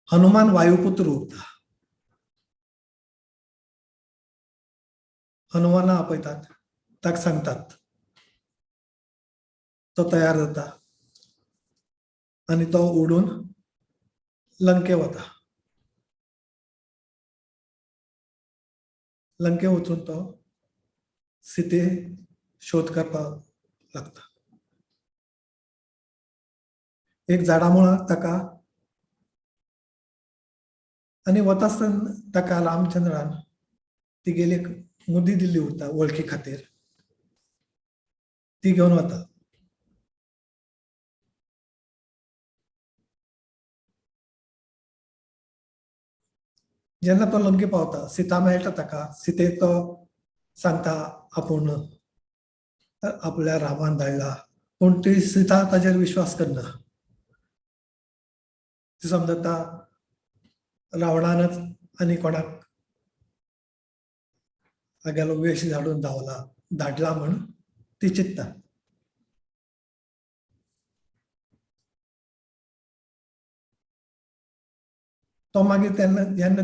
Speaker 5: हनुमान वायुपुत्र उरता. हनुमाना आपयतात ताका सांगतात. तो तयार जाता आनी तो उडून लंके वता. लंके वचून तो सीते शोध करपाक लागता. एक झाडा मुळाक ताका आनी वता आसतना ताका रामचंद्रान तिगेली एक मुदी दिल्ली उरता वळखी खातीर. ती घेवन वता. जेन्ना तो लंके पावता सीता मेळटा ताका. सीतेक तो सांगता आपूण आपल्या रामान धाडला पूण ती सीता ताजेर विश्वास करना. ती समजता रावणानच आनी कोणाक हागेलो वेश धाडून धाडला म्हण ती चिंतता. तो मागीर जेन्ना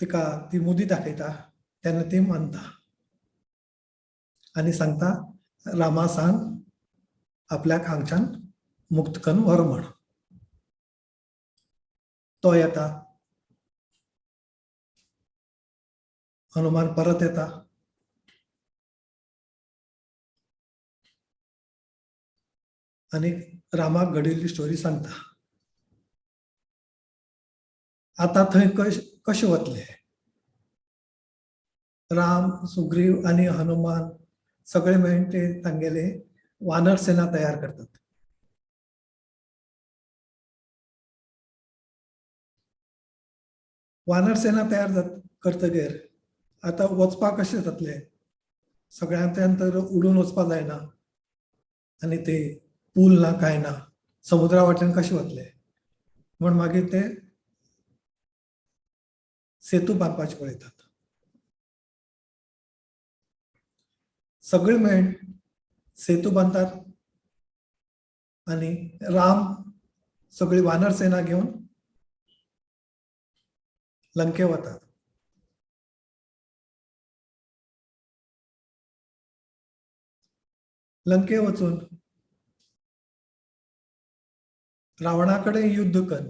Speaker 5: तिका ती मुदी दाखयता तेन्ना ती मानता आनी सांगता रामा सांग आपल्याक हांगच्यान मुक्त करून व्हर म्हण. तो येता. हनुमान परत येता. आनी रामाक घडिल्ली स्टोरी सांगता. आता थंय कशें वतले. राम सुग्रीव आनी हनुमान सगळे मेळून ते तांगेले वानर सेना तयार करतात. वानर सेना तयार करतगीर आता वचपाक कशें जातले. सगळ्यांत उडून वचपाक जायना आनी ते पूल ना कांय ना. समुद्रा वाटेन कशें वतले म्हण मागीर ते सेतू बांदपाचे पळयतात. सगळे मेळून सेतू बांदतात आनी राम सगळी वानर सेना घेवन लंके वतात. लंके वचून रावणा कडेन युद्ध कर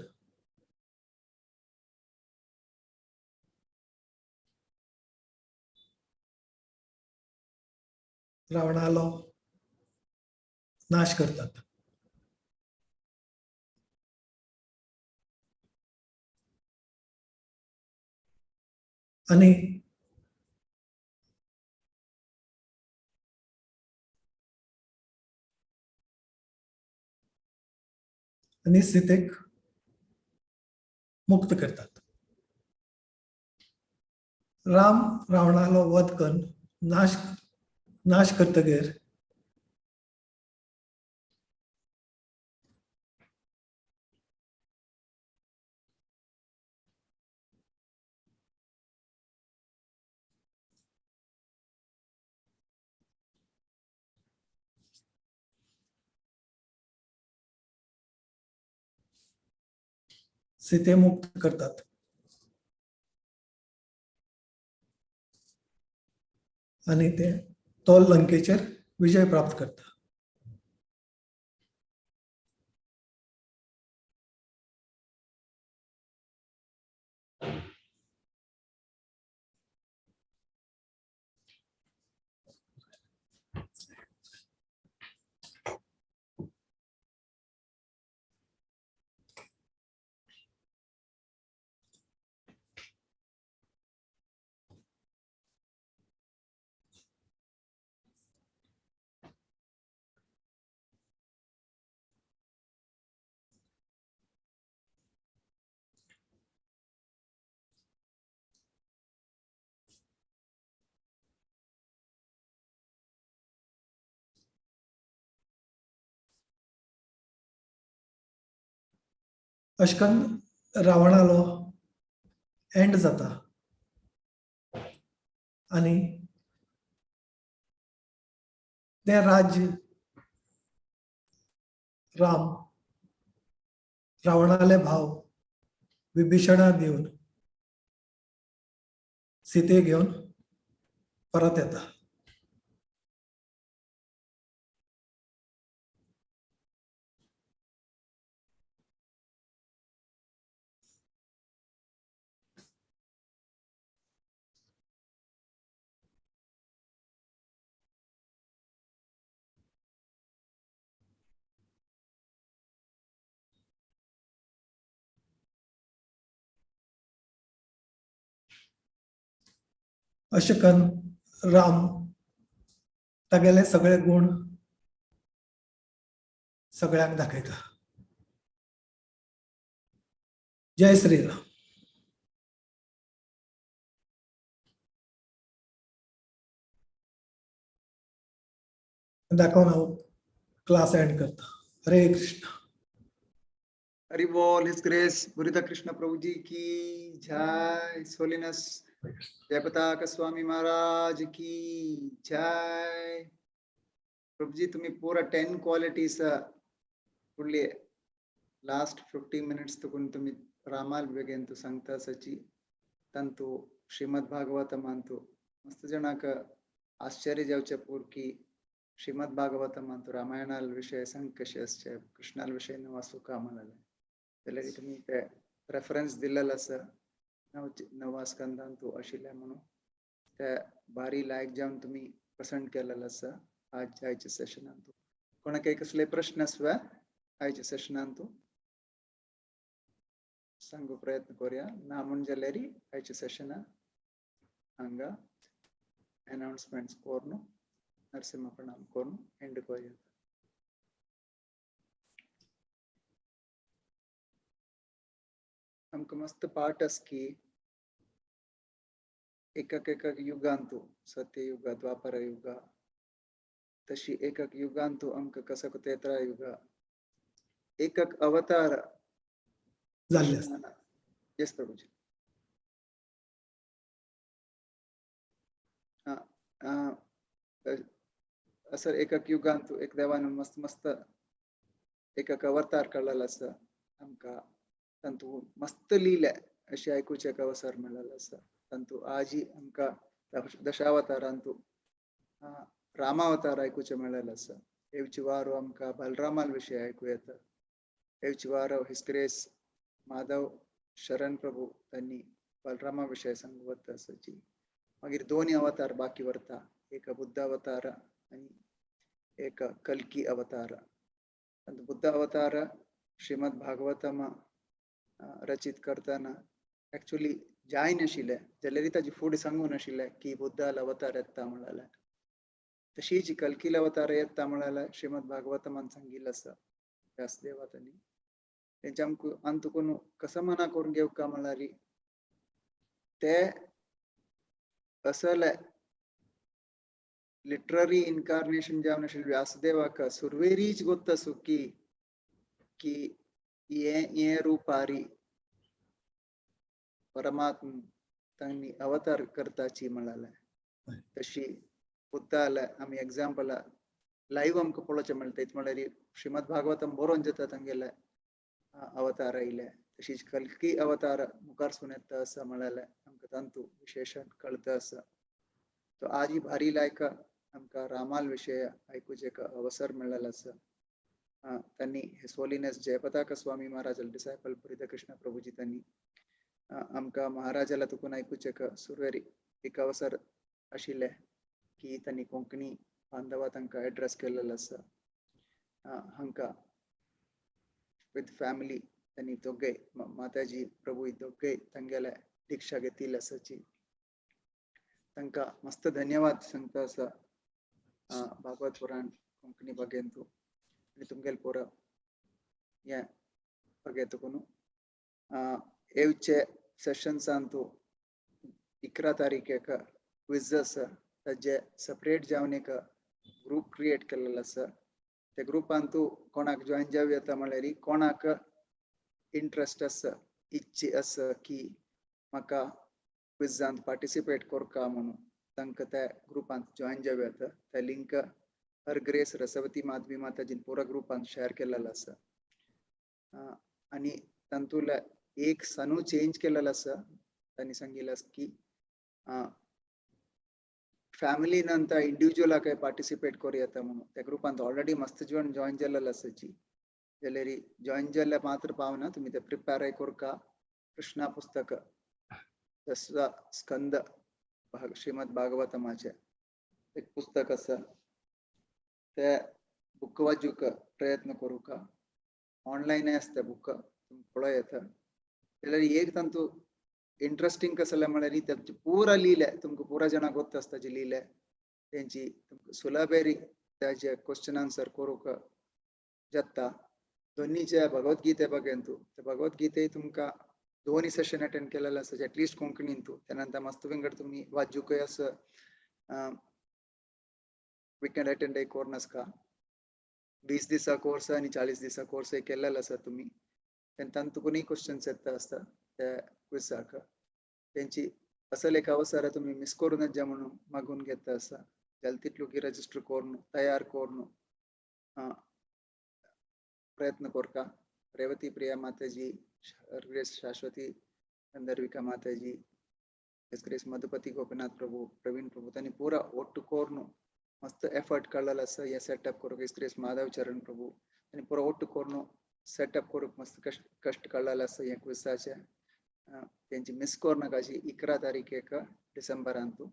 Speaker 5: रावणालो नाश करतात. आणि सीतेक मुक्त करतात. राम रावणालो वध करून नाश करतगीर सीते मुक्त करतात. आणि ते तो लंकेचेर विजय प्राप्त करता. अशें करून रावणालो एंड जाता. आणि ते राज्य राम रावणाले भाव विभीषणा दिवन सीते घेवन परत येता. अशें करून राम तागेले सगळे गुण सगळ्यांक दाखयता. जय श्रीराम. दाखोवन हांव क्लास एंड करता. हरे कृष्ण.
Speaker 4: हरि बोल. हिज ग्रेस गुरुदा कृष्ण प्रभु जी की जय. होलिनेस जयपताक स्वामी महाराज की जय. प्रभु जी तुम्ही पूरा 10 क्वालिटीज फुडली लास्ट 15 मिनिट्स तकून तुम्ही रामाल बेगेंतू सांगता सची तंतू श्रीमद भागवतम अंतू मस्त जनाक आश्चर्य जावचे पूर्की श्रीमद भागवतम अंतू रामायणाल विषय सांग कशे असचे कृष्णाल विषय वाचू कामाला जाल्यार तुम्ही ते रेफरन्स दिलेलो आसा नवा स्कंदांतू आशिल्ले म्हणून ते भारी लायक जावन तुम्ही प्रेजेंट केलेलो आसा आज आयच्या सेशनांतू. कोणाक कसले प्रश्न आसवा आयच्या सेशनांतू सांगू प्रयत्न करूया ना म्हण जाल्यार आयच्या सेशना हांगा अनाउन्समेंट्स करून नरसिंह प्रणाम करून एंड करूया. आमकां मस्त पाठ आस की एकक युगांतू सत्ययुग द्वापर युग तशी एकक युगांतू आमकां कसं तेत्रा युग एकक अवतार
Speaker 5: जाल्ले आसा.
Speaker 4: येस प्रभुजी. असं एकक युगांतू एक देवान मस्त मस्त एकक अवतार काडलेलो आसा आमकां तंतू मस्त लिहिल्या अशी ऐकूचे एक अवसर मेळ्ळेलो आसा. तंतू आजी आमकां दशावतारांतू रामावतार ऐकूचे मेळ्ळेलो आसा. येवची वारो आमकां बलरामाल विशय ऐकू येता. येवची वारो हिज ग्रेस माधव शरण प्रभू त्यांनी बलरामा विषय सांगू वता आसाची. मागीर दोन अवतार बाकी वरता एक बुद्ध अवतार आणि एक कल्की अवतार. बुद्ध अवतार श्रीमद भागवतम रचित करताना ऍक्च्युली जाय नाशिल्ले जाल्यार ताजी फुडें सांगूं नाशिल्ले की बुद्धाल अवतार येता म्हणाला. तशी जी कल्कील अवतार येता म्हणाला श्रीमद भागवतमान सांगिल्लें आसा व्यासदेवानी. तेंच्या अंतकून कसं मना करून घेवका म्हळ्यार ते असले लिटररी इन्कार्नेशन जावन आशिल्ले व्यासदेवाक सुरवेरीच गोत्तसु की ये रूपारी परमात्म तांणी अवतार करताची म्हणाले. तशी बुद्धाल आमी एग्जाम्पल लाईव्ह आमकां पळोवचें मेळटा म्हळ्यार श्रीमद भागवतम बरोवन जाता तांगेले अवतार आयले. तशीच कल्की अवतार मुखारसून येता असा म्हळ्यार आमकां तांतू विशेषण कळता असा. तो आज ही भारी लायका आमकां रामाल विशय आयकुचे अवसर मेळ्ळेलो आसा. त्यांनी his holiness जयपताका Swami Maharaj disciple पुरिता Krishna प्रभुजी त्यांनी आमकां महाराजाला तुकून आयकुचे सुरवेरी एक अवसर आशिल्ले की त्यांनी कोंकणी बांधवां तांकां एड्रेस केल्लो आसा. हांकां विथ फॅमिली त्यांनी दोगे माताजी प्रभू दोगे तांगेले दीक्षा घेतिल्ली आसाची. तांकां मस्त धन्यवाद सांगता आसा भागवत पुराण कोंकणी बगेंतू आनी तुमगेले पुरो हे बगेतकून येवचे सेशन्सांतू 11 तारीखेक क्विज आसा. ताजे सेपरेट जावन एक ग्रुप क्रिएट केल्लो आसा. त्या ग्रुपांतू कोणाक जॉइन जावं येता म्हळ्यार कोणाक इंट्रस्ट आसा इच्छी आसा की म्हाका क्विजांत पार्टिसिपेट करता म्हणून तांकां त्या ग्रुपांत जॉइन जावं येता. ते लिंक हर ग्रेस रसवती माधवी माताजीन पुरो ग्रुपांत शेअर केलेलो आसा. आनी तांतूंतले एक सनू चेंज केलेलो आसा. तांणी सांगिल्लें की फॅमिली नंतर इंडिव्हिज्युअलाक पार्टिसिपेट करूं येता म्हणून. त्या ग्रुपांत ऑलरेडी मस्त जण जॉइन जाल्लेलो आसाची जाल्यार जॉइन जाल्ले मात्र पावना तुमी ते प्रिपेर करका. कृष्णा पुस्तक 10 स्कंद श्रीमद भागवतमाचे एक पुस्तक आसा ते बुक वाचूक प्रयत्न करूं का. ऑनलायन आसता बुक तुमकां पळोव येता जाल्यार एक तांतू इंट्रस्टिंग कसं म्हळ्यार ते पुरा लिहिले तुमकां पुरा जाणां गोत्त आसता जे लिहिले तेंची सुलभेरी त्याचे क्वेश्चन आन्सर करूंक जाता. दोन्हीचे भगवद्गीते बगेंतू ते भगवद्गीते तुमकां दोन्ही सेशन अटेंड केलेले आसा एटलिस्ट कोंकणींतू. त्यानंतर मस्त विंगड तुम्ही वाचूकय असं वीकेंड अटेंड कोर्नस का 20 दिसा कोर्स आणि 40 दिसा कोर्स केलेलो आसा तुम्ही. तांतूंतूय क्वेश्चन्स येता आसता त्या क्विजाक. तेंची असल एक अवसर तुम्ही मिस करू नजा म्हणून मागून घेता आसा. जाल तितलो की रजिस्टर करून तयार करून प्रयत्न करका. रेवती प्रिया माताजी, ग्रेस शाश्वती गंधर्विका माताजी, ग्रेस मधुपति गोपीनाथ प्रभु, प्रवीण प्रभु तांणी पूरा ಒಟ್ಟು ಕೋರ್ನು मस्त एफर्ट काढलेला आसा हे सेटअप करूक. ग्रेस माधव चरण प्रभु तांणी पूरा ಒಟ್ಟು ಕೋರ್ನು सेटअप करूक मस्त कष्ट काढलेला आसा हे क्विजाचे. तेंची मिस कोरनाकाची 11 तारीखेक डिसेंबरांतू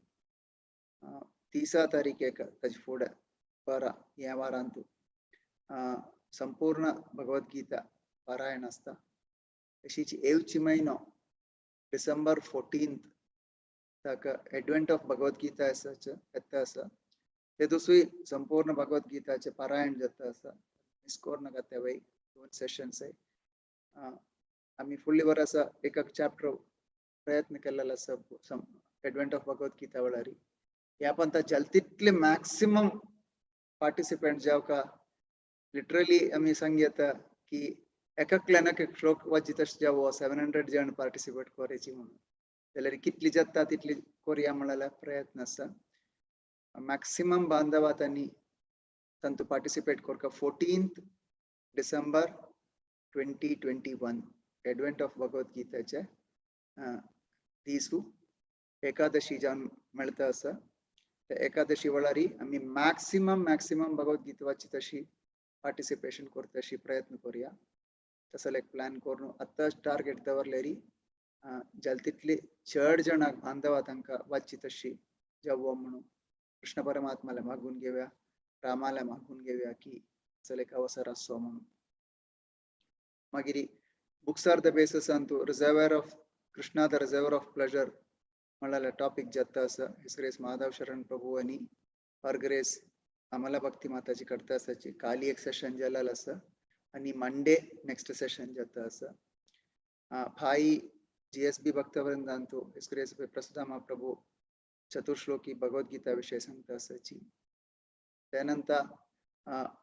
Speaker 4: 30 तारीखेक ताजे फुडें 12 ह्या वारांतू संपूर्ण भगवद्गीता पारायण आसता. तशीच येवची म्हयनो डिसेंबर 14 ताका एडवेंट ऑफ भगवद्गीता येता आसा. तेदुसूय संपूर्ण भगवद्गीताचे पारायण जाता आसा. मिस कोरनाका त्या वेळी 2 सेशन्स आमी फुडली वर्सा एक चॅप्टर प्रयत्न केलेलो आसा एडवेंट ऑफ भगवद्गीता वेळार. ह्या पंथा जल तितले मॅक्सिमम पार्टिसिपेंट जावका. लिटरली आमी सांगता की एकल्यान एक श्लोक वाची तशें जावो 700 जण पार्टिसिपेट करायची म्हणून जाल्यार कितली जाता तितली करूया म्हणाल्या प्रयत्न आसा. मॅक्सिमम बांधवां तांणी तांतू पार्टिसिपेट करका. 14 डिसेंबर 2021 एडवेंट ऑफ भगवद्गीताचे दिसू एकादशी जावन मेळटा आसा. त्या एकादशी वेळार आमी मॅक्सिमम भगवद्गीता वाची तशी पार्टिसिपेशन करता अशी प्रयत्न करूया. तसले एक प्लॅन करून आतांच टार्गेट दवरल्यार जाल तितली चड जाणांक बांधवां तांकां वाची तशी जावो म्हणून कृष्ण परमात्माला मागून घेवया. रामाला मागून घेऊया की चला एक अवसर असो म्हणून. मागिरी बुक्स आर द बेसिस अंतू reservoir of Krishna the reservoir of pleasure म्हणल्यार टॉपिक जाता आसा. हिज ग्रेस माधव शरण प्रभू आणि हर ग्रेस अमला भक्ती माताजी करता आसाची काली एक सेशन जालेल आसा आणि मंडे नेक्स्ट सेशन जाता आसा. भाई GSB भक्तवृंद अंतू हिज ग्रेस प्रसुद्धा महाप्रभू चतुर्श्लोकी भगवद्गीता विषय सांगता आसाची. त्यानंतर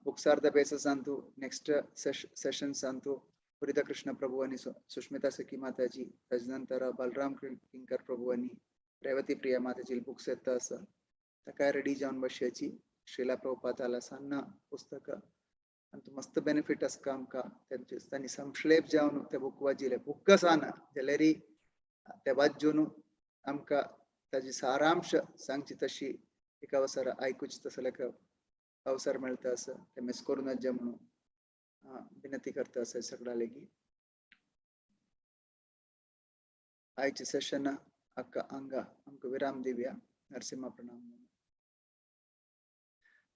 Speaker 4: बुक्स आर द बेसिस अंतू नेक्स्ट सेशन अंतू पुरिता कृष्ण प्रभू आणि सुष्मिता सखी माताजी, त्यानंतर बलराम किंकर प्रभू आणि रेवती प्रिया माताजी बुक्स येता आसा. ताका रेडी जावन बसयाची. श्रीला प्रभुपादाला सन्न पुस्तक आणि मस्त बेनिफिट आसता आमकां तांणी संक्षेप जावन ते बूक वाजिले बुक्क आसाना जाल्यार ते वाजून आमकां ताजी सारांश सांगची तशी एक अवसर आयकुची तसले अवसर मेळटा आसा. ते मिस करूं नजा म्हणून विनंती करता आसा सगळ्या लेगी. आयचे सेशन हांगा आमकां विराम दिवया. नरसिंह प्रणाम.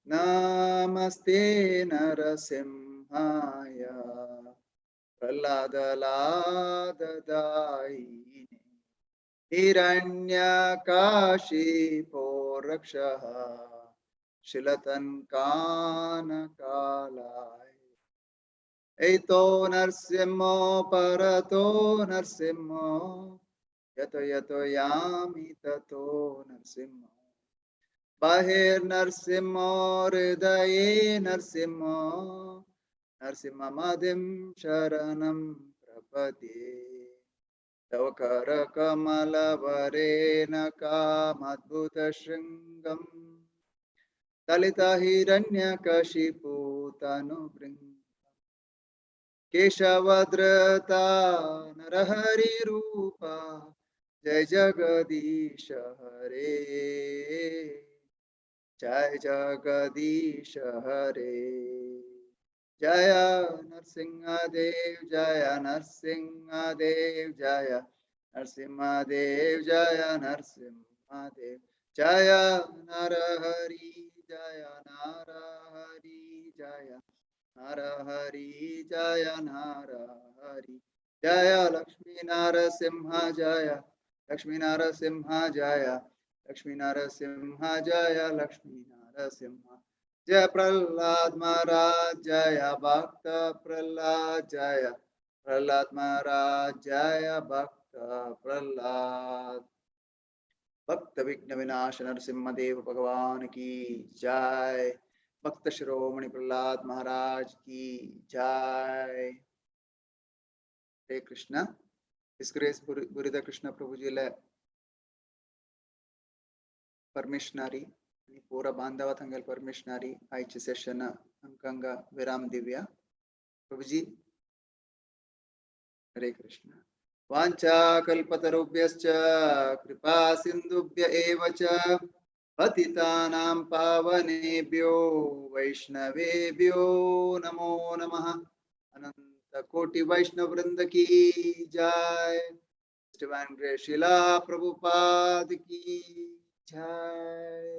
Speaker 4: नमस्ते नरसिंहाय प्रह्लादलाददायिने हिरण्यकाशिपो रक्षः शिलतन्कानकालाय. एतो नरसिंहो परतो नरसिंहो यतो यतो यामि ततो नरसिंहो. बहिर्नरसिंहो हृदये नरसिंहो नरसिंहमदिं शरणं प्रपद्ये. तव करकमलवरेण कामद्भुतशृङ्गम् दलितहिरण्यकशिपु तनुभृङ्गम्. केशवधृता नरहरिरूपा जय जगदीश हरे. जय जगदीश हरे. जय नरसिंहदेव जय नरसिंहदेव जय नरसिंहदेव जय नरसिंहदेव. जय नरहरि जय नरहरि जय नरहरि जय नरहरि. जय लक्ष्मी नरसिंह जय लक्ष्मी नरसिंह जय लक्ष्मी नरसिंह जय लक्ष्मी नरसिंह. जय प्रह्लाद महाराज जय भक्त प्रह्लाद जय प्रह्लाद महाराज जय भक्त प्रह्लाद. भक्त विघ्न विनाश नरसिंह देव भगवान की जय. भक्त शिरोमणि प्रह्लाद महाराज की जय. हरे कृष्ण. हिज ग्रेस बुरिदा कृष्ण प्रभु जी परमिशनरी आणि पूरा बांधव थंगल परमिशनरी आयचे सेशन अंकांगा विराम दिव्या. प्रभुजी हरे कृष्ण. वांछा कल्पतरुभ्यश्च कृपा सिंधुभ्य एव च पतितानां पावनेभ्यो वैष्णवेभ्यो नमो नमः. अनंत कोटि वैष्णव वृंद की जय. शिला प्रभुपाद की जय.